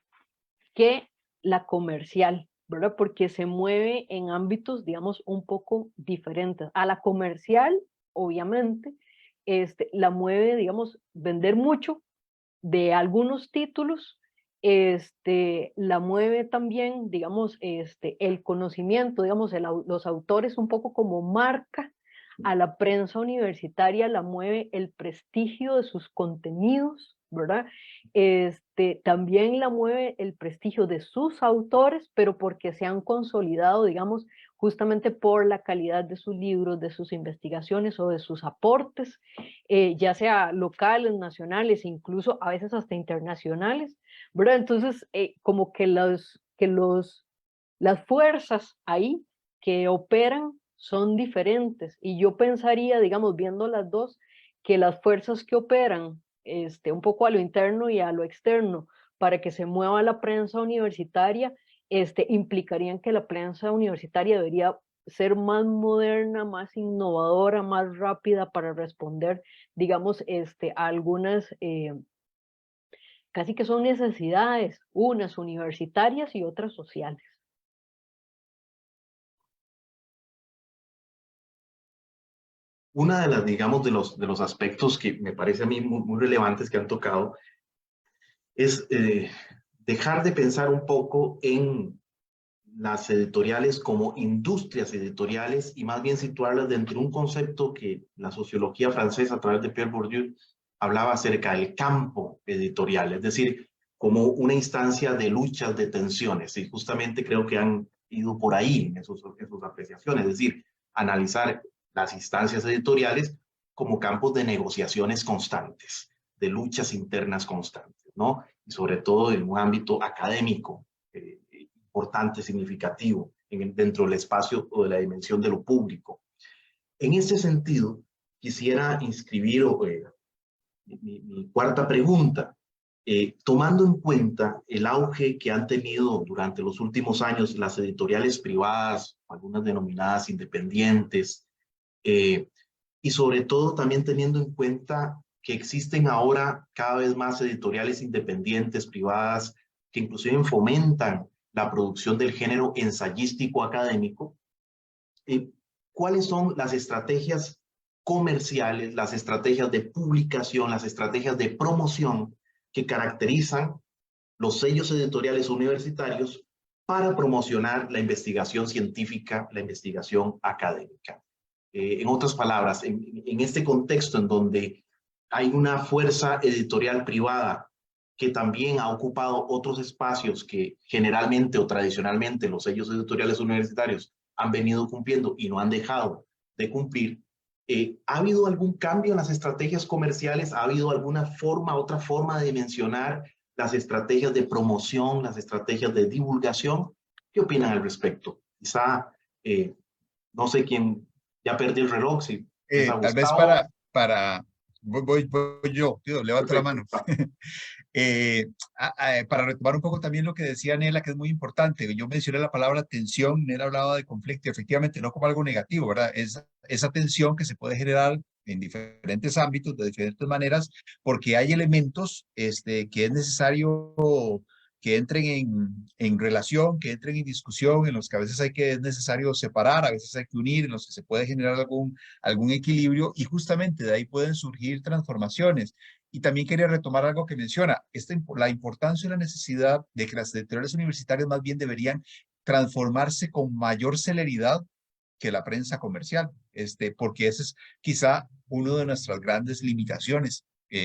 que la comercial, ¿verdad? Porque se mueve en ámbitos, digamos, un poco diferentes. A la comercial, obviamente, la mueve, digamos, vender mucho de algunos títulos, la mueve también, digamos, el conocimiento, digamos, los autores un poco como marca. A la prensa universitaria la mueve el prestigio de sus contenidos, ¿verdad? También la mueve el prestigio de sus autores, pero porque se han consolidado, digamos, justamente por la calidad de sus libros, de sus investigaciones o de sus aportes, ya sea locales, nacionales, incluso a veces hasta internacionales, ¿verdad? Entonces, como que las fuerzas ahí que operan son diferentes. Y yo pensaría, digamos, viendo las dos, que las fuerzas que operan un poco a lo interno y a lo externo para que se mueva la prensa universitaria, implicarían que la prensa universitaria debería ser más moderna, más innovadora, más rápida para responder, digamos, a algunas, casi que son necesidades, unas universitarias y otras sociales. Una de las, digamos, de los aspectos que me parece a mí muy relevantes que han tocado es dejar de pensar un poco en las editoriales como industrias editoriales y más bien situarlas dentro de un concepto que la sociología francesa a través de Pierre Bourdieu hablaba acerca del campo editorial, es decir, como una instancia de luchas, de tensiones. Y justamente creo que han ido por ahí en sus apreciaciones, es decir, analizar las instancias editoriales como campos de negociaciones constantes, de luchas internas constantes, ¿no? Y sobre todo en un ámbito académico, importante, significativo, dentro del espacio o de la dimensión de lo público. En ese sentido, quisiera inscribir mi cuarta pregunta, tomando en cuenta el auge que han tenido durante los últimos años las editoriales privadas, algunas denominadas independientes, y sobre todo también teniendo en cuenta que existen ahora cada vez más editoriales independientes, privadas, que inclusive fomentan la producción del género ensayístico académico. ¿Cuáles son las estrategias comerciales, las estrategias de publicación, las estrategias de promoción que caracterizan los sellos editoriales universitarios para promocionar la investigación científica, la investigación académica? En otras palabras, en este contexto en donde hay una fuerza editorial privada que también ha ocupado otros espacios que generalmente o tradicionalmente los sellos editoriales universitarios han venido cumpliendo y no han dejado de cumplir, ¿ha habido algún cambio en las estrategias comerciales? ¿Ha habido alguna forma, otra forma de dimensionar las estrategias de promoción, las estrategias de divulgación? ¿Qué opinan al respecto? Quizá, no sé quién, ya perdí el reloj, si es a Tal vez Gustavo. voy yo, tío, levanto la Perfecto. mano. Para retomar un poco también lo que decía Nela, que es muy importante. Yo mencioné la palabra tensión, Nela hablaba de conflicto, efectivamente, no como algo negativo, ¿verdad? Es esa tensión que se puede generar en diferentes ámbitos, de diferentes maneras, porque hay elementos que es necesario que entren en relación, que entren en discusión, en los que a veces es necesario separar, a veces hay que unir, en los que se puede generar algún equilibrio y justamente de ahí pueden surgir transformaciones. Y también quería retomar algo que menciona, la importancia y la necesidad de que las editoriales universitarias más bien deberían transformarse con mayor celeridad que la prensa comercial, porque ese es quizá uno de nuestras grandes limitaciones.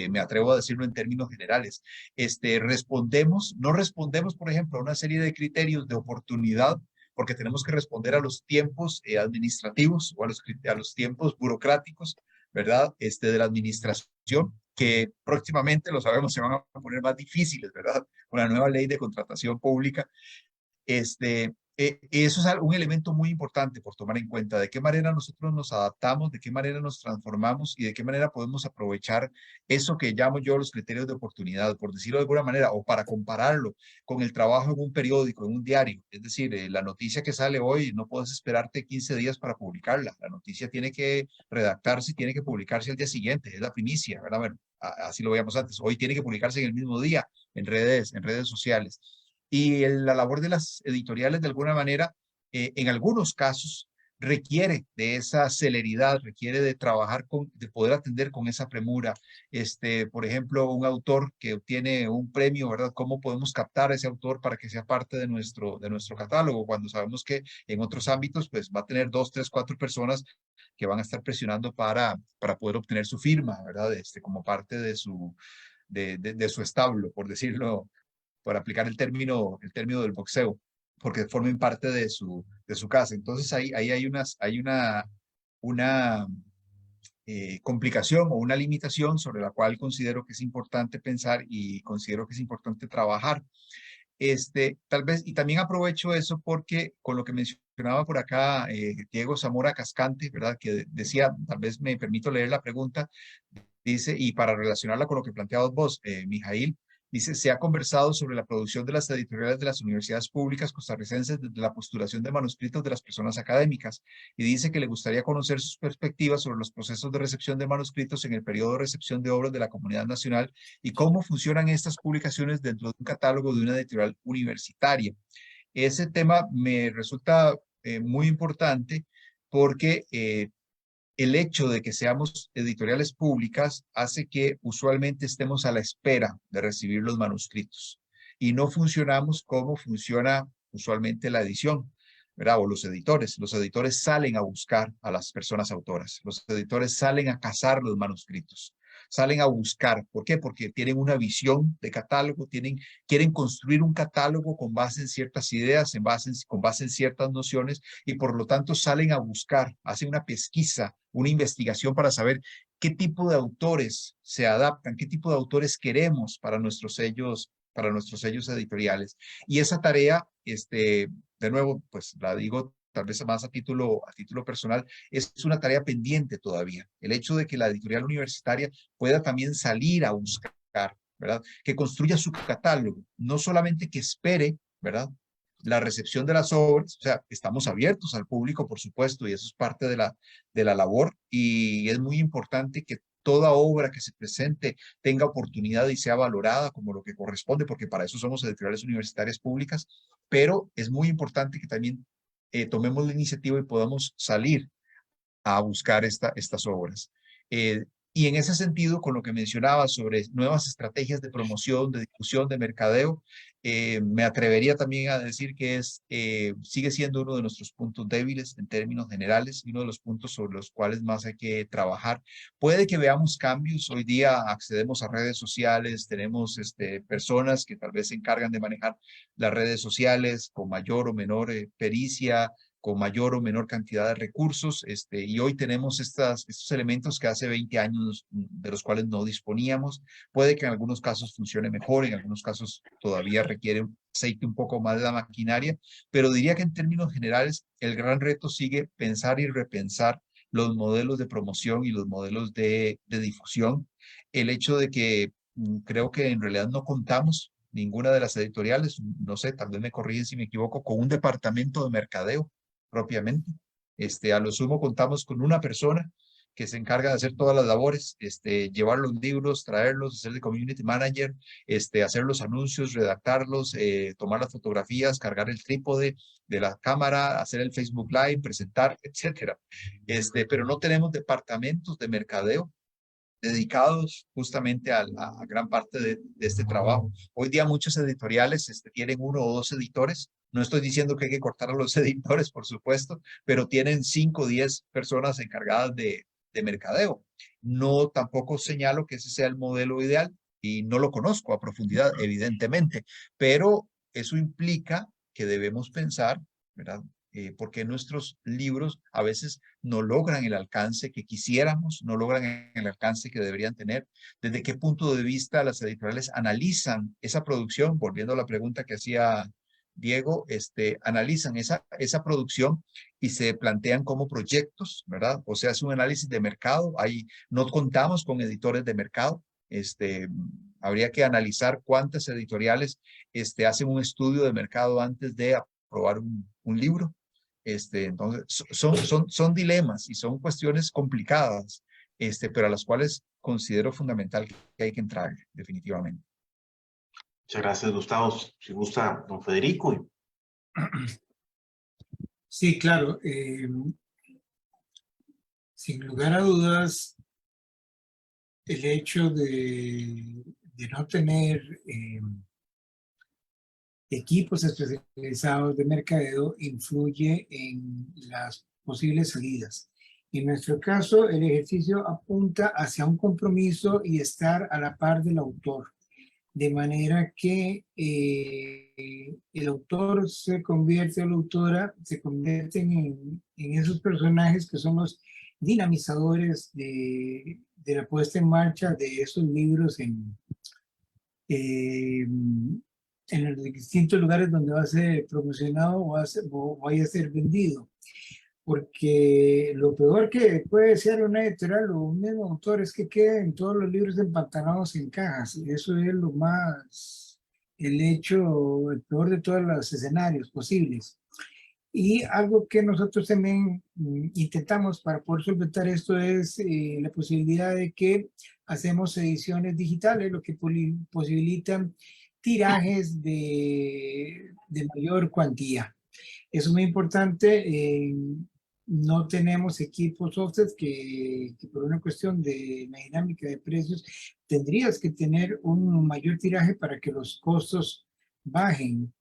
Me atrevo a decirlo en términos generales. No respondemos, por ejemplo, a una serie de criterios de oportunidad porque tenemos que responder a los tiempos administrativos o a los tiempos burocráticos, ¿verdad? De la administración, que próximamente, lo sabemos, se van a poner más difíciles, ¿verdad? Con la nueva ley de contratación pública. Eso es un elemento muy importante por tomar en cuenta, de qué manera nosotros nos adaptamos, de qué manera nos transformamos y de qué manera podemos aprovechar eso que llamo yo los criterios de oportunidad, por decirlo de alguna manera, o para compararlo con el trabajo en un periódico, en un diario. Es decir, la noticia que sale hoy, no puedes esperarte 15 días para publicarla. La noticia tiene que redactarse y tiene que publicarse al día siguiente, es la primicia, ¿verdad? Bueno, así lo veíamos antes. Hoy tiene que publicarse en el mismo día, en redes sociales. Y la labor de las editoriales, de alguna manera, en algunos casos, requiere de esa celeridad, requiere de trabajar de poder atender con esa premura. Por ejemplo, un autor que obtiene un premio, ¿verdad? ¿Cómo podemos captar a ese autor para que sea parte de nuestro catálogo? Cuando sabemos que en otros ámbitos, pues va a tener 2, 3, 4 personas que van a estar presionando para poder obtener su firma, ¿verdad? Como parte de de su establo, por decirlo, para aplicar el término del boxeo, porque formen parte de su casa. Entonces ahí hay una complicación o una limitación sobre la cual considero que es importante pensar y considero que es importante trabajar. Tal vez, y también aprovecho eso porque con lo que mencionaba por acá Diego Zamora Cascante, ¿verdad? Que decía, tal vez me permito leer la pregunta, dice, y para relacionarla con lo que planteabas vos, Mijail, dice, se ha conversado sobre la producción de las editoriales de las universidades públicas costarricenses desde la postulación de manuscritos de las personas académicas y dice que le gustaría conocer sus perspectivas sobre los procesos de recepción de manuscritos en el periodo de recepción de obras de la comunidad nacional y cómo funcionan estas publicaciones dentro de un catálogo de una editorial universitaria. Ese tema me resulta muy importante porque el hecho de que seamos editoriales públicas hace que usualmente estemos a la espera de recibir los manuscritos y no funcionamos como funciona usualmente la edición, ¿verdad? O los editores. Los editores salen a buscar a las personas autoras. Los editores salen a cazar los manuscritos. Salen a buscar. ¿Por qué? Porque tienen una visión de catálogo, quieren construir un catálogo con base en ciertas ideas, con base en ciertas nociones y por lo tanto salen a buscar, hacen una pesquisa, una investigación para saber qué tipo de autores se adaptan, qué tipo de autores queremos para nuestros sellos editoriales. Y esa tarea, de nuevo, pues la digo tal vez más a título personal, es una tarea pendiente todavía. El hecho de que la editorial universitaria pueda también salir a buscar, ¿verdad? Que construya su catálogo, no solamente que espere, ¿verdad? La recepción de las obras, o sea, estamos abiertos al público, por supuesto, y eso es parte de la labor, y es muy importante que toda obra que se presente tenga oportunidad y sea valorada como lo que corresponde, porque para eso somos editoriales universitarias públicas, pero es muy importante que también tomemos la iniciativa y podamos salir a buscar estas obras. Y en ese sentido, con lo que mencionaba sobre nuevas estrategias de promoción, de difusión, de mercadeo, me atrevería también a decir que sigue siendo uno de nuestros puntos débiles en términos generales y uno de los puntos sobre los cuales más hay que trabajar. Puede que veamos cambios. Hoy día accedemos a redes sociales, tenemos personas que tal vez se encargan de manejar las redes sociales con mayor o menor pericia, con mayor o menor cantidad de recursos, y hoy tenemos estos elementos que hace 20 años de los cuales no disponíamos. Puede que en algunos casos funcione mejor, en algunos casos todavía requiere un aceite un poco más de la maquinaria, pero diría que en términos generales el gran reto sigue pensar y repensar los modelos de promoción y los modelos de difusión. El hecho de que creo que en realidad no contamos ninguna de las editoriales, no sé, tal vez me corrigen si me equivoco, con un departamento de mercadeo propiamente. A lo sumo contamos con una persona que se encarga de hacer todas las labores, llevar los libros, traerlos, hacer de community manager, hacer los anuncios, redactarlos, tomar las fotografías, cargar el trípode de la cámara, hacer el Facebook Live, presentar, etcétera. Pero no tenemos departamentos de mercadeo dedicados justamente a gran parte de este trabajo. Hoy día muchos editoriales tienen 1 o 2 editores. No estoy diciendo que hay que cortar a los editores, por supuesto, pero tienen 5 o 10 personas encargadas de mercadeo. No, tampoco señalo que ese sea el modelo ideal y no lo conozco a profundidad, evidentemente, pero eso implica que debemos pensar, ¿verdad? Porque nuestros libros a veces no logran el alcance que quisiéramos, no logran el alcance que deberían tener. ¿Desde qué punto de vista las editoriales analizan esa producción? Volviendo a la pregunta que hacía Diego, analizan esa producción y se plantean como proyectos, ¿verdad? O sea, es un análisis de mercado. Ahí no contamos con editores de mercado. Habría que analizar cuántas editoriales hacen un estudio de mercado antes de aprobar un libro. Entonces, son dilemas y son cuestiones complicadas, pero a las cuales considero fundamental que hay que entrar, definitivamente. Muchas gracias, Gustavo. Si gusta, don Federico. Sí, claro. Sin lugar a dudas, el hecho de no tener equipos especializados de mercadeo influye en las posibles salidas. En nuestro caso, el ejercicio apunta hacia un compromiso y estar a la par del autor, de manera que el autor se convierte, o la autora se convierten en esos personajes que son los dinamizadores de la puesta en marcha de esos libros en los distintos lugares donde va a ser promocionado o vaya a ser vendido. Porque lo peor que puede ser una editorial o un mismo autor es que queden todos los libros empantanados en cajas. Eso es lo más, el peor de todos los escenarios posibles. Y algo que nosotros también intentamos para poder solventar esto es la posibilidad de que hacemos ediciones digitales, lo que posibilitan tirajes de mayor cuantía. Eso es muy importante. No tenemos equipos software que por una cuestión de la dinámica de precios tendrías que tener un mayor tiraje para que los costos bajen.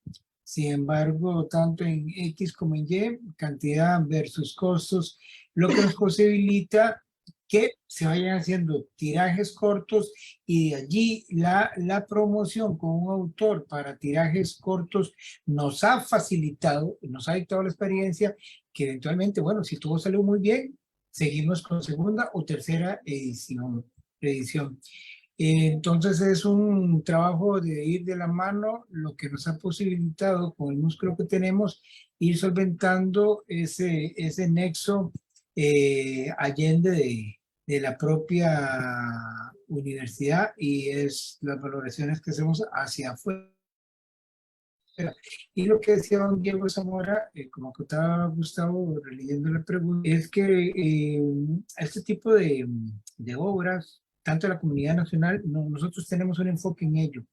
Sin embargo, tanto en X como en Y, cantidad versus costos, lo que nos posibilita que se vayan haciendo tirajes cortos y de allí la promoción con un autor para tirajes cortos nos ha facilitado, nos ha dictado la experiencia que eventualmente, bueno, si todo salió muy bien, seguimos con segunda o tercera edición. Entonces es un trabajo de ir de la mano, lo que nos ha posibilitado con el músculo que tenemos, ir solventando ese nexo allende de la propia universidad y es las valoraciones que hacemos hacia afuera. Y lo que decía don Diego Zamora, como que estaba Gustavo releyendo la pregunta, es que este tipo de obras, tanto de la comunidad nacional, nosotros tenemos un enfoque en ello.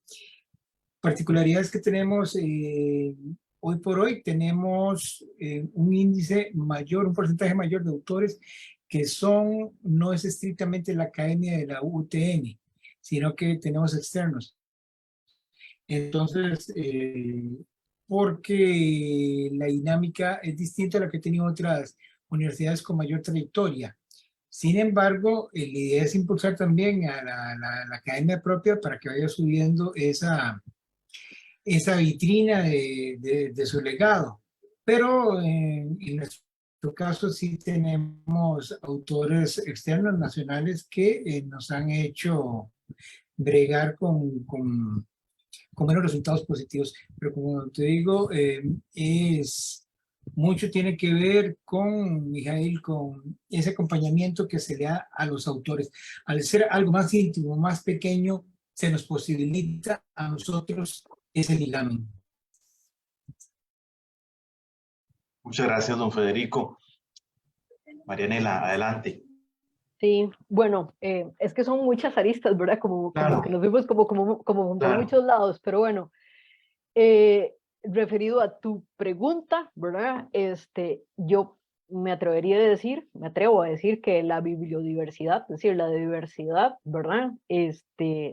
Particularidades que tenemos hoy por hoy, tenemos un índice mayor, un porcentaje mayor de autores que no es estrictamente la academia de la UTN, sino que tenemos externos. Entonces, porque la dinámica es distinta a la que han tenido otras universidades con mayor trayectoria. Sin embargo, la idea es impulsar también a la academia propia para que vaya subiendo esa vitrina de su legado. Pero en nuestro caso sí tenemos autores externos nacionales que nos han hecho bregar con menos resultados positivos. Pero como te digo, mucho tiene que ver con, Mijail, con ese acompañamiento que se le da a los autores. Al ser algo más íntimo, más pequeño, se nos posibilita a nosotros ese ligamen. Muchas gracias, don Federico. Marianela, adelante. Sí, bueno, es que son muchas aristas, ¿verdad? Como Claro, que nos vimos como por claro. muchos lados, pero bueno, referido a tu pregunta, ¿verdad? Yo me atrevo a decir que la bibliodiversidad, es decir, la diversidad, ¿verdad?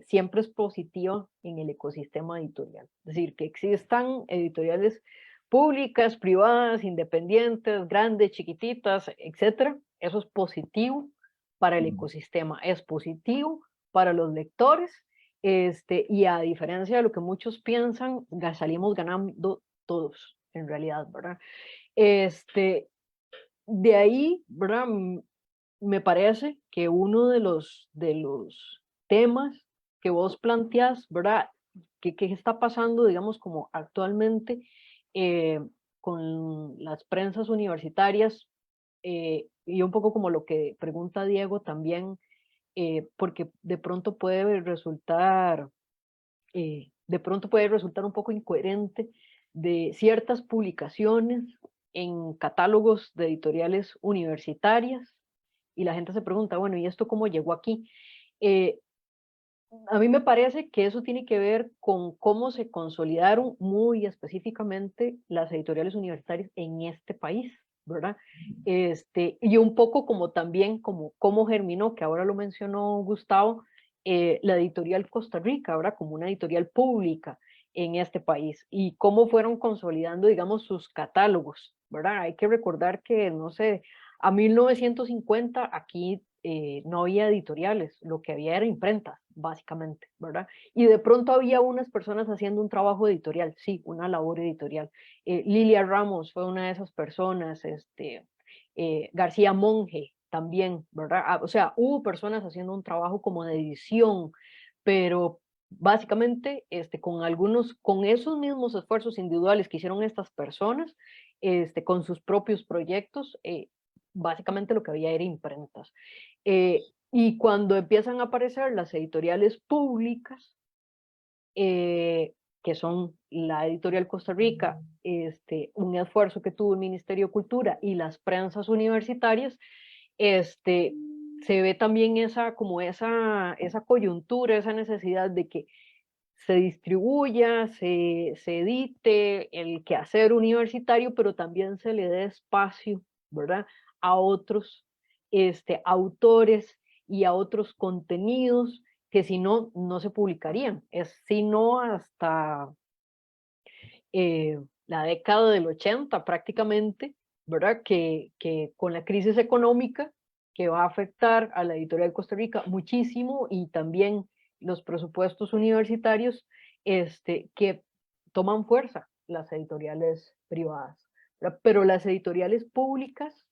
Siempre es positiva en el ecosistema editorial. Es decir, que existan editoriales públicas, privadas, independientes, grandes, chiquititas, etcétera. Eso es positivo para el ecosistema, es positivo para los lectores, y a diferencia de lo que muchos piensan, salimos ganando todos, en realidad, ¿verdad? De ahí, ¿verdad? Me parece que uno de los temas que vos planteás, ¿verdad? ¿Qué está pasando, digamos, como actualmente eh, con las prensas universitarias? Y un poco como lo que pregunta Diego también, porque de pronto puede resultar un poco incoherente de ciertas publicaciones en catálogos de editoriales universitarias y la gente se pregunta, bueno, ¿y esto cómo llegó aquí? Eh, a mí me parece que eso tiene que ver con cómo se consolidaron muy específicamente las editoriales universitarias en este país, ¿verdad? Y un poco como también como cómo germinó, que ahora lo mencionó Gustavo, la editorial Costa Rica, ¿verdad? Como una editorial pública en este país y cómo fueron consolidando, digamos, sus catálogos, ¿verdad? Hay que recordar que, no sé, a 1950 aquí no había editoriales, lo que había era imprentas, básicamente, ¿verdad? Y de pronto había unas personas haciendo un trabajo editorial, sí, una labor editorial. Lilia Ramos fue una de esas personas, García Monge también, ¿verdad? O sea, hubo personas haciendo un trabajo como de edición, pero básicamente con esos mismos esfuerzos individuales que hicieron estas personas, con sus propios proyectos, básicamente lo que había era imprentas. Y cuando empiezan a aparecer las editoriales públicas, que son la Editorial Costa Rica, un esfuerzo que tuvo el Ministerio de Cultura y las prensas universitarias, se ve también esa coyuntura, esa necesidad de que se distribuya, se edite el quehacer universitario, pero también se le dé espacio, ¿verdad?, a otros autores y a otros contenidos que si no, no se publicarían. Si no, hasta la década del 80 prácticamente, ¿verdad?, que con la crisis económica que va a afectar a la editorial de Costa Rica muchísimo y también los presupuestos universitarios, que toman fuerza las editoriales privadas, ¿verdad? Pero las editoriales públicas,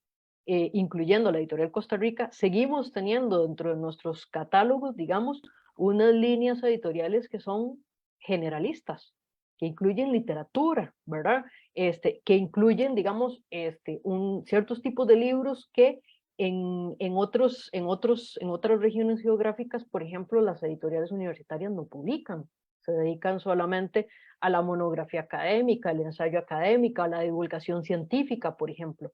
incluyendo la editorial Costa Rica, seguimos teniendo dentro de nuestros catálogos, digamos, unas líneas editoriales que son generalistas, que incluyen literatura, ¿verdad? Que incluyen, digamos, ciertos tipos de libros que en otras regiones geográficas, por ejemplo, las editoriales universitarias no publican, se dedican solamente a la monografía académica, al ensayo académico, a la divulgación científica, por ejemplo.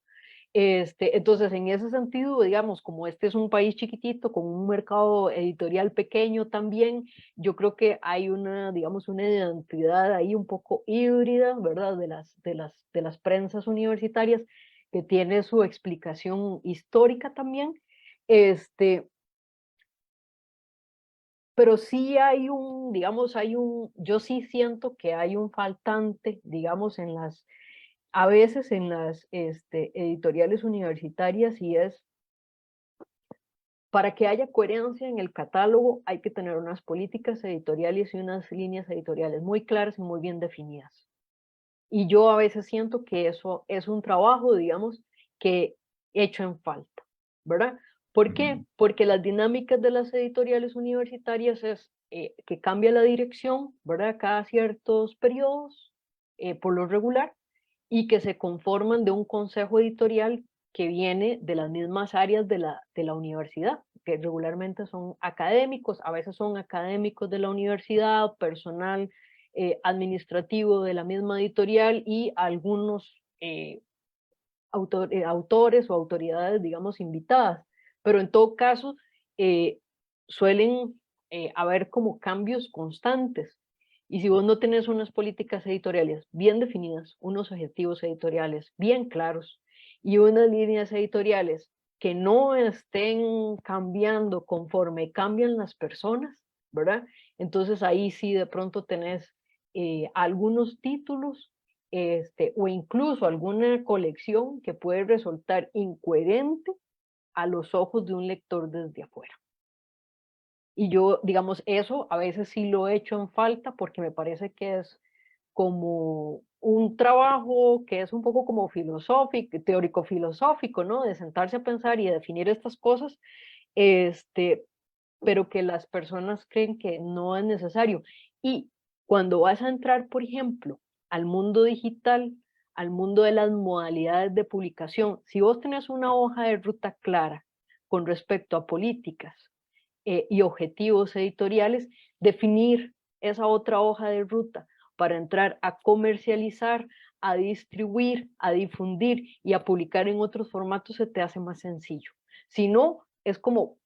Entonces, en ese sentido, digamos, como este es un país chiquitito, con un mercado editorial pequeño también, yo creo que hay digamos, una identidad ahí un poco híbrida, ¿verdad?, de las prensas universitarias, que tiene su explicación histórica también, pero sí digamos, yo sí siento que hay un faltante, digamos, a veces en las editoriales universitarias, y es, para que haya coherencia en el catálogo hay que tener unas políticas editoriales y unas líneas editoriales muy claras y muy bien definidas. Y yo a veces siento que eso es un trabajo, digamos, que hecho en falta, ¿verdad? ¿Por qué? Porque las dinámicas de las editoriales universitarias es que cambia la dirección, ¿verdad?, cada ciertos periodos, por lo regular, y que se conforman de un consejo editorial que viene de las mismas áreas de la universidad, que regularmente son académicos, a veces son académicos de la universidad, personal administrativo de la misma editorial y algunos autores o autoridades, digamos, invitadas. pero en todo caso suelen haber como cambios constantes. Y si vos no tenés unas políticas editoriales bien definidas, unos objetivos editoriales bien claros y unas líneas editoriales que no estén cambiando conforme cambian las personas, ¿verdad? Entonces ahí sí de pronto tenés algunos títulos o incluso alguna colección que puede resultar incoherente a los ojos de un lector desde afuera. Y yo, digamos, eso a veces sí lo he hecho en falta porque me parece que es como un trabajo que es un poco como filosófico, teórico-filosófico, ¿no? De sentarse a pensar y a definir estas cosas, pero que las personas creen que no es necesario. Y cuando vas a entrar, por ejemplo, al mundo digital, al mundo de las modalidades de publicación, si vos tenés una hoja de ruta clara con respecto a políticas, y objetivos editoriales, definir esa otra hoja de ruta para entrar a comercializar, a distribuir, a difundir y a publicar en otros formatos se te hace más sencillo. Si no, es como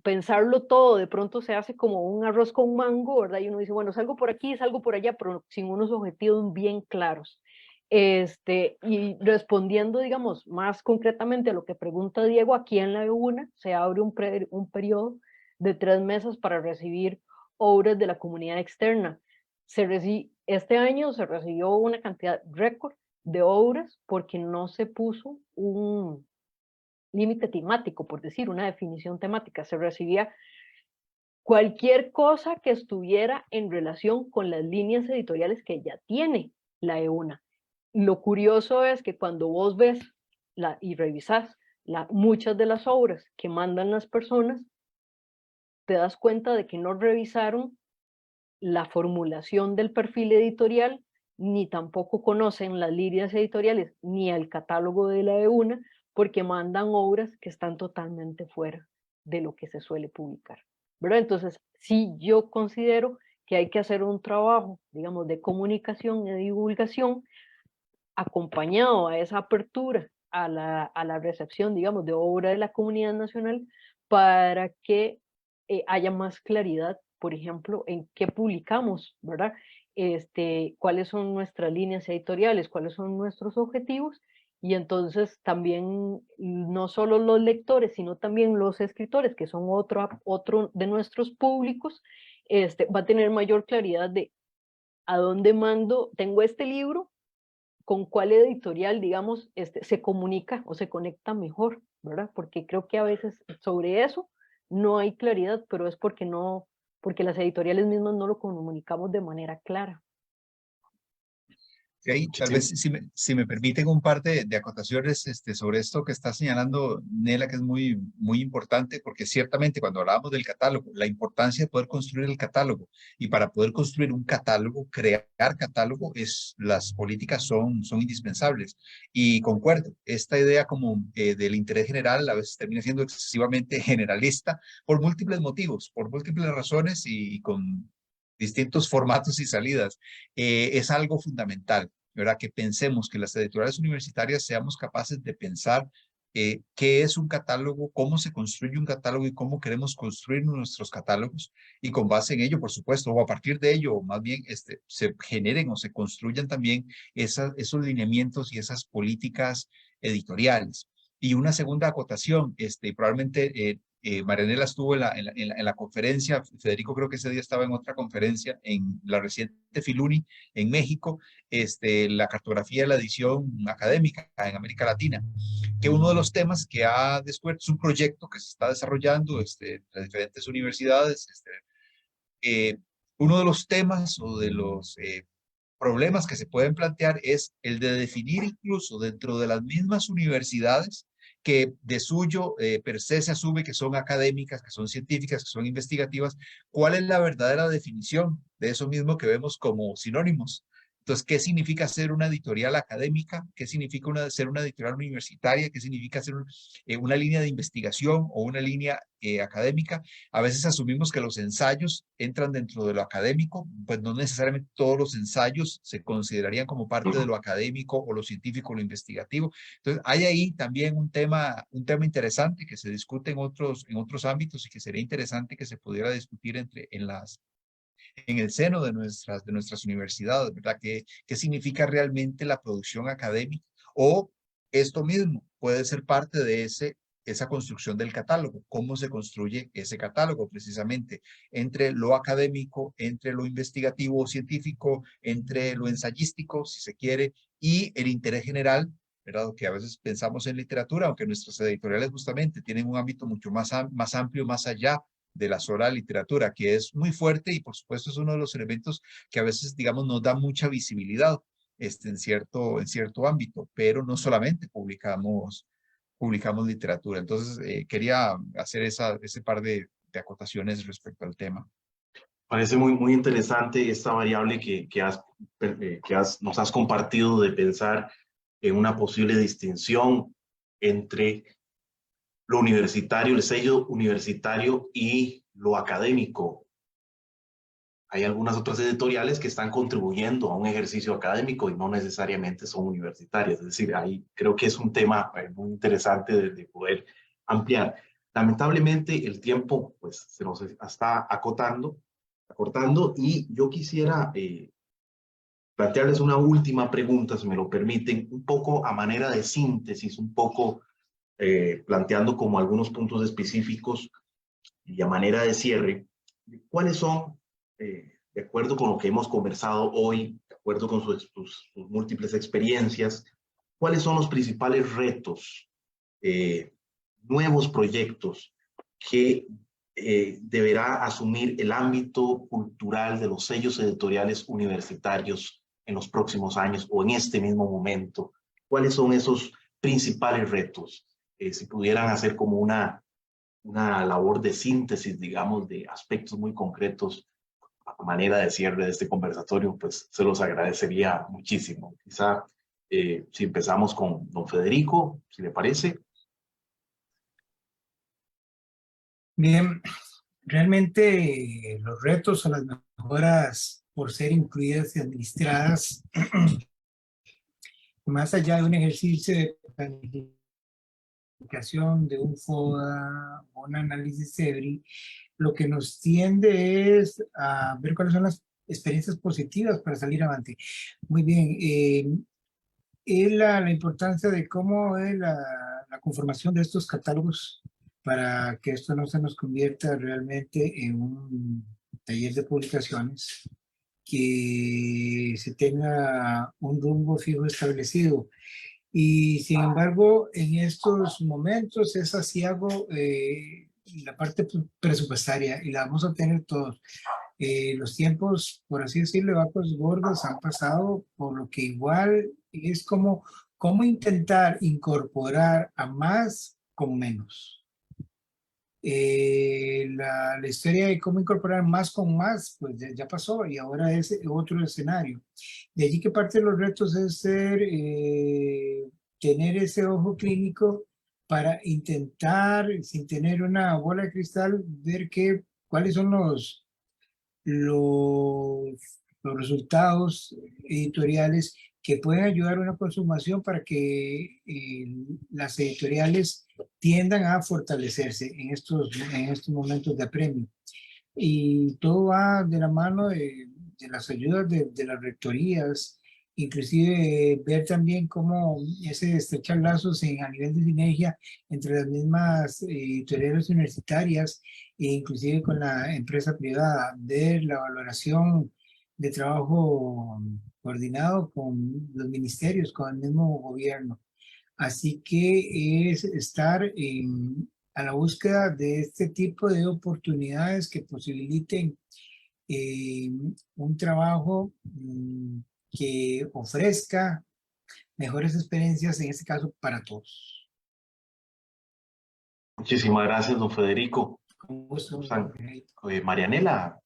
pensarlo todo, de pronto se hace como un arroz con mango, ¿verdad? Y uno dice, bueno, salgo por aquí, salgo por allá, pero sin unos objetivos bien claros. Y respondiendo, digamos, más concretamente a lo que pregunta Diego, aquí en la EUNA se abre un periodo de 3 meses para recibir obras de la comunidad externa. Este año se recibió una cantidad récord de obras porque no se puso un límite temático, por decir, una definición temática. Se recibía cualquier cosa que estuviera en relación con las líneas editoriales que ya tiene la EUNA. Lo curioso es que cuando vos ves y revisás muchas de las obras que mandan las personas, te das cuenta de que no revisaron la formulación del perfil editorial, ni tampoco conocen las líneas editoriales, ni el catálogo de la EUNA, porque mandan obras que están totalmente fuera de lo que se suele publicar, ¿verdad? Entonces, sí, yo considero que hay que hacer un trabajo, digamos, de comunicación y de divulgación, acompañado a esa apertura a la recepción, digamos, de obra de la comunidad nacional, para que haya más claridad, por ejemplo, en qué publicamos, ¿verdad? Cuáles son nuestras líneas editoriales, cuáles son nuestros objetivos, y entonces también no solo los lectores, sino también los escritores, que son otro de nuestros públicos, va a tener mayor claridad de a dónde mando, tengo este libro, con cuál editorial, digamos, se comunica o se conecta mejor, ¿verdad? Porque creo que a veces sobre eso no hay claridad, pero es porque las editoriales mismas no lo comunicamos de manera clara. Ahí, tal Sí. vez si me permiten un par de acotaciones sobre esto que está señalando Nela, que es muy, muy importante, porque ciertamente cuando hablábamos del catálogo, la importancia de poder construir el catálogo, y para poder construir un catálogo, crear catálogo, las políticas son indispensables. Y concuerdo, esta idea como del interés general a veces termina siendo excesivamente generalista por múltiples motivos, por múltiples razones y con distintos formatos y salidas. Es algo fundamental, ¿verdad? Que pensemos, que las editoriales universitarias seamos capaces de pensar qué es un catálogo, cómo se construye un catálogo y cómo queremos construir nuestros catálogos, y con base en ello, por supuesto, o a partir de ello, más bien, se generen o se construyan también esos lineamientos y esas políticas editoriales. Y una segunda acotación, probablemente Marianela estuvo en la conferencia, Federico creo que ese día estaba en otra conferencia, en la reciente Filuni en México, la cartografía de la edición académica en América Latina, que uno de los temas que ha descubierto es un proyecto que se está desarrollando en las diferentes universidades. Uno de los temas o de los problemas que se pueden plantear es el de definir incluso dentro de las mismas universidades, que de suyo per se se asume que son académicas, que son científicas, que son investigativas, cuál es la verdadera definición de eso mismo que vemos como sinónimos. Entonces, ¿qué significa ser una editorial académica? ¿Qué significa ser una editorial universitaria? ¿Qué significa ser una línea de investigación o una línea académica? A veces asumimos que los ensayos entran dentro de lo académico, pues no necesariamente todos los ensayos se considerarían como parte de lo académico o lo científico o lo investigativo. Entonces, hay ahí también un tema interesante que se discute en otros ámbitos y que sería interesante que se pudiera discutir en el seno de nuestras universidades, ¿verdad? ¿Qué significa realmente la producción académica? O esto mismo puede ser parte de esa construcción del catálogo. ¿Cómo se construye ese catálogo precisamente? Entre lo académico, entre lo investigativo o científico, entre lo ensayístico, si se quiere, y el interés general, ¿verdad? Que a veces pensamos en literatura, aunque nuestras editoriales justamente tienen un ámbito mucho más amplio, más allá de la sola literatura, que es muy fuerte y por supuesto es uno de los elementos que a veces, digamos, nos da mucha visibilidad en cierto ámbito, pero no solamente publicamos literatura. Entonces, quería hacer ese par de acotaciones respecto al tema. Parece muy interesante esta variable nos has compartido de pensar en una posible distinción entre lo universitario, el sello universitario y lo académico. Hay algunas otras editoriales que están contribuyendo a un ejercicio académico y no necesariamente son universitarias. Es decir, ahí creo que es un tema muy interesante de poder ampliar. Lamentablemente el tiempo pues, se nos está acortando y yo quisiera plantearles una última pregunta, si me lo permiten, un poco a manera de síntesis, un poco planteando como algunos puntos específicos y a manera de cierre, ¿cuáles son, de acuerdo con lo que hemos conversado hoy, de acuerdo con sus múltiples experiencias, cuáles son los principales retos, nuevos proyectos que deberá asumir el ámbito cultural de los sellos editoriales universitarios en los próximos años o en este mismo momento? ¿Cuáles son esos principales retos? Si pudieran hacer como una labor de síntesis, digamos, de aspectos muy concretos a manera de cierre de este conversatorio, pues se los agradecería muchísimo. Quizá si empezamos con don Federico, si le parece. Bien, realmente los retos o las mejoras por ser incluidas y administradas, más allá de un ejercicio de planificación, de un FODA, un análisis EBRI, lo que nos tiende es a ver cuáles son las experiencias positivas para salir adelante. Muy bien, es la importancia de cómo es la conformación de estos catálogos para que esto no se nos convierta realmente en un taller de publicaciones, que se tenga un rumbo fijo establecido. Y sin embargo, en estos momentos es aciago la parte presupuestaria y la vamos a tener todos. Los tiempos, por así decirlo, de vacas gordas han pasado, por lo que igual es como intentar incorporar a más con menos. La historia de cómo incorporar más con más, pues ya pasó y ahora es otro escenario. De allí que parte de los retos es tener ese ojo clínico para intentar, sin tener una bola de cristal, ver cuáles son los resultados editoriales que pueden ayudar a una consumación para que las editoriales tiendan a fortalecerse en estos momentos de apremio. Y todo va de la mano de las ayudas de las rectorías, inclusive ver también cómo ese estrechar lazos a nivel de sinergia entre las mismas editoriales universitarias e inclusive con la empresa privada, ver la valoración de trabajo coordinado con los ministerios, con el mismo gobierno. Así que es estar a la búsqueda de este tipo de oportunidades que posibiliten un trabajo que ofrezca mejores experiencias, en este caso, para todos. Muchísimas gracias, don Federico. Con gusto. Marianela.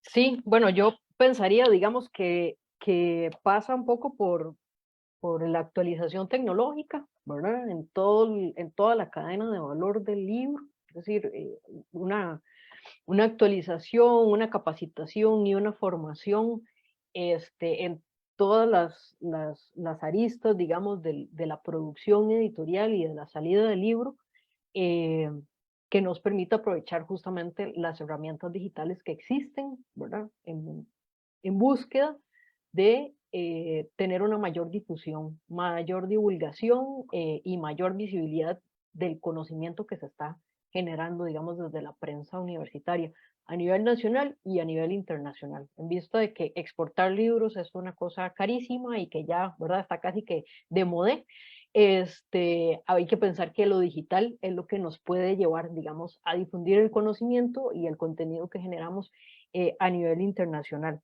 Sí, bueno, yo pensaría, digamos, que pasa un poco por la actualización tecnológica, ¿verdad? En toda la cadena de valor del libro, es decir, una actualización, una capacitación y una formación en todas las aristas, digamos, de la producción editorial y de la salida del libro, eh, que nos permita aprovechar justamente las herramientas digitales que existen, ¿verdad? En búsqueda de tener una mayor difusión, mayor divulgación y mayor visibilidad del conocimiento que se está generando, digamos, desde la prensa universitaria a nivel nacional y a nivel internacional, en vista de que exportar libros es una cosa carísima y que ya, ¿verdad?, está casi que de modé. Hay que pensar que lo digital es lo que nos puede llevar, digamos, a difundir el conocimiento y el contenido que generamos a nivel internacional.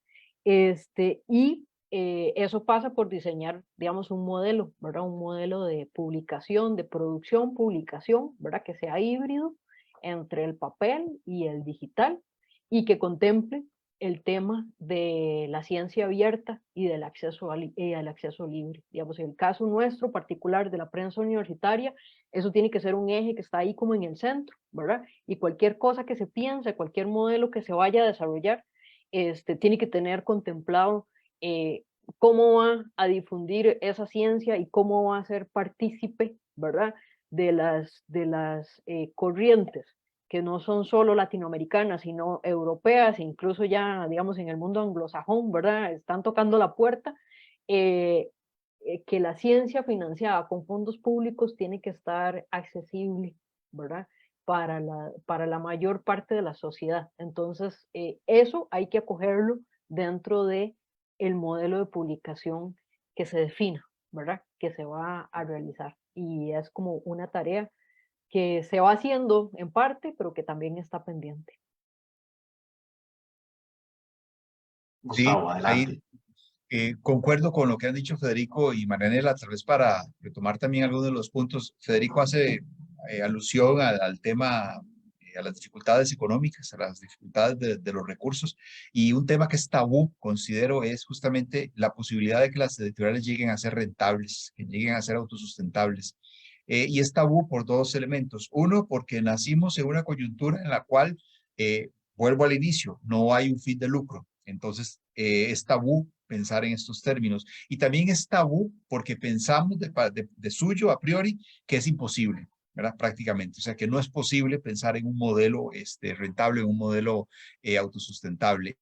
Eso pasa por diseñar, digamos, un modelo, ¿verdad? Un modelo de publicación, de producción, publicación, ¿verdad? Que sea híbrido entre el papel y el digital y que contemple el tema de la ciencia abierta y del acceso al acceso libre. Digamos, en el caso nuestro particular de la prensa universitaria, eso tiene que ser un eje que está ahí como en el centro, ¿verdad? Y cualquier cosa que se piense, cualquier modelo que se vaya a desarrollar, tiene que tener contemplado cómo va a difundir esa ciencia y cómo va a ser partícipe, ¿verdad?, de las corrientes que no son solo latinoamericanas, sino europeas, incluso ya, digamos, en el mundo anglosajón, ¿verdad? Están tocando la puerta, que la ciencia financiada con fondos públicos tiene que estar accesible, ¿verdad?, para la mayor parte de la sociedad. Entonces, eso hay que acogerlo dentro de el modelo de publicación que se defina, ¿verdad?, que se va a realizar. Y es como una tarea que se va haciendo en parte, pero que también está pendiente. Sí, Gustavo, ahí adelante. concuerdo con lo que han dicho Federico y Marianela, tal vez para retomar también algunos de los puntos. Federico hace alusión al tema, a las dificultades económicas, a las dificultades de los recursos, y un tema que es tabú, considero, es justamente la posibilidad de que las editoriales lleguen a ser rentables, que lleguen a ser autosustentables. Y es tabú por dos elementos. Uno, porque nacimos en una coyuntura en la cual, vuelvo al inicio, no hay un fin de lucro. Entonces, es tabú pensar en estos términos. Y también es tabú porque pensamos de suyo a priori que es imposible, ¿verdad? Prácticamente. O sea, que no es posible pensar en un modelo rentable, en un modelo autosustentable.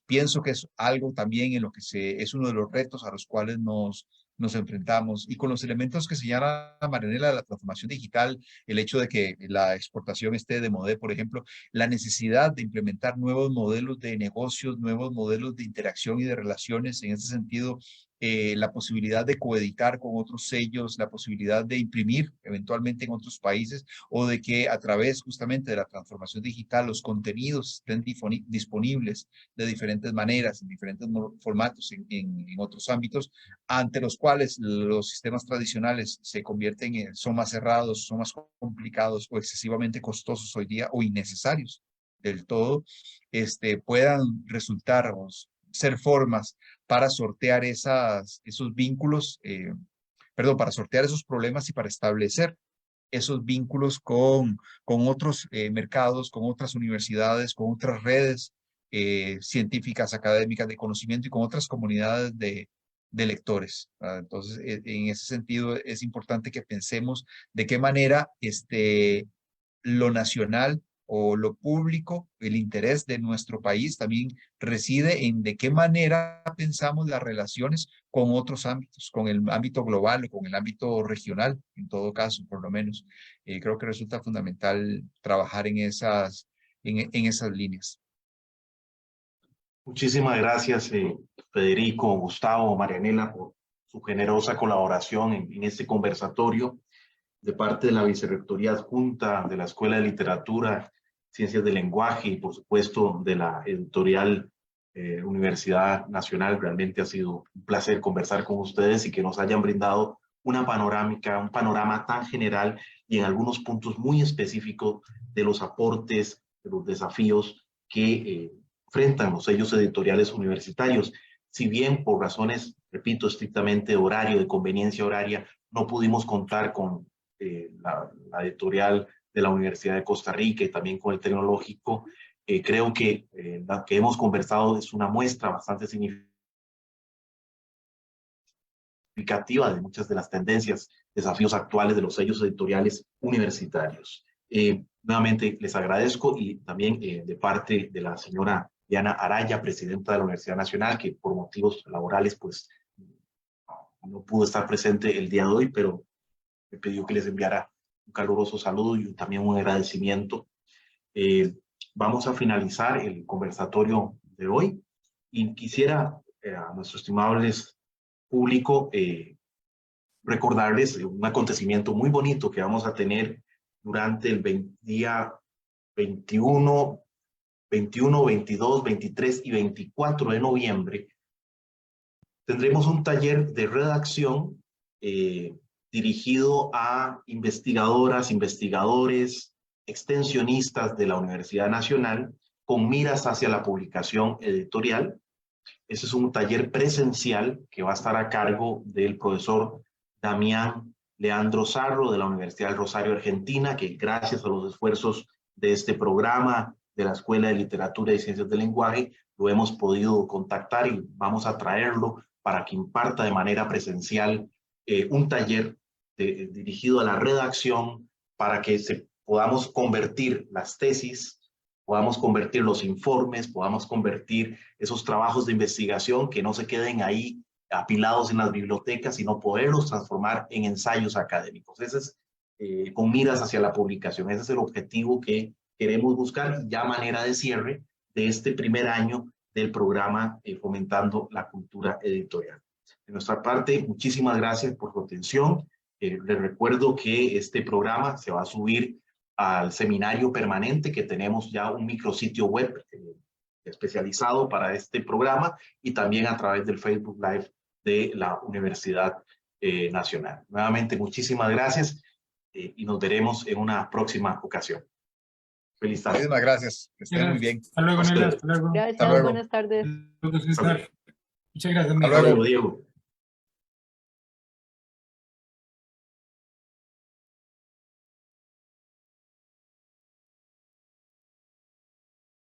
Pienso que es algo también en lo que es uno de los retos a los cuales nos enfrentamos. Y con los elementos que señala Marianela de la transformación digital, el hecho de que la exportación esté de modé, por ejemplo, la necesidad de implementar nuevos modelos de negocios, nuevos modelos de interacción y de relaciones. En ese sentido, la posibilidad de coeditar con otros sellos, la posibilidad de imprimir eventualmente en otros países o de que a través justamente de la transformación digital los contenidos estén disponibles de diferentes maneras, en diferentes formatos, en otros ámbitos, ante los cuales los sistemas tradicionales se convierten son más cerrados, son más complicados o excesivamente costosos hoy día o innecesarios del todo, puedan resultar o ser formas para sortear esos vínculos, para sortear esos problemas y para establecer esos vínculos con otros mercados, con otras universidades, con otras redes científicas, académicas de conocimiento y con otras comunidades de lectores. Entonces, en ese sentido, es importante que pensemos de qué manera lo nacional o lo público, el interés de nuestro país también reside en de qué manera pensamos las relaciones con otros ámbitos, con el ámbito global o con el ámbito regional, en todo caso, por lo menos. Creo que resulta fundamental trabajar en esas líneas. Muchísimas gracias, Federico, Gustavo, Marianela, por su generosa colaboración en este conversatorio de parte de la Vicerrectoría Adjunta de la Escuela de Literatura, Ciencias del Lenguaje y, por supuesto, de la editorial Universidad Nacional. Realmente ha sido un placer conversar con ustedes y que nos hayan brindado una panorámica, un panorama tan general y en algunos puntos muy específicos de los aportes, de los desafíos que enfrentan los sellos editoriales universitarios. Si bien por razones, repito, estrictamente de horario, de conveniencia horaria, no pudimos contar con la editorial de la Universidad de Costa Rica y también con el Tecnológico, creo que la que hemos conversado es una muestra bastante significativa de muchas de las tendencias, desafíos actuales de los sellos editoriales universitarios. Nuevamente les agradezco y también de parte de la señora Diana Araya, presidenta de la Universidad Nacional, que por motivos laborales pues no pudo estar presente el día de hoy, pero me pidió que les enviara un caluroso saludo y también un agradecimiento. Vamos a finalizar el conversatorio de hoy y quisiera a nuestro estimables público recordarles un acontecimiento muy bonito que vamos a tener durante el día 21, 22, 23 y 24 de noviembre. Tendremos un taller de redacción dirigido a investigadoras, investigadores, extensionistas de la Universidad Nacional con miras hacia la publicación editorial. Ese es un taller presencial que va a estar a cargo del profesor Damián Leandro Sarro de la Universidad del Rosario, Argentina, que gracias a los esfuerzos de este programa de la Escuela de Literatura y Ciencias del Lenguaje, lo hemos podido contactar y vamos a traerlo para que imparta de manera presencial un taller dirigido a la redacción para que podamos convertir las tesis, podamos convertir los informes, podamos convertir esos trabajos de investigación que no se queden ahí apilados en las bibliotecas, sino poderlos transformar en ensayos académicos. Ese es con miras hacia la publicación. Ese es el objetivo que queremos buscar, ya manera de cierre de este primer año del programa Fomentando la Cultura Editorial. De nuestra parte, muchísimas gracias por su atención. Les recuerdo que este programa se va a subir al seminario permanente, que tenemos ya un micrositio web especializado para este programa y también a través del Facebook Live de la Universidad Nacional. Nuevamente, muchísimas gracias y nos veremos en una próxima ocasión. Feliz tarde. Muchísimas gracias. Que estén muy bien. Hasta luego, Nela. Hasta luego. Gracias, Hasta luego. buenas tardes. Muchas gracias. Hasta luego. Diego.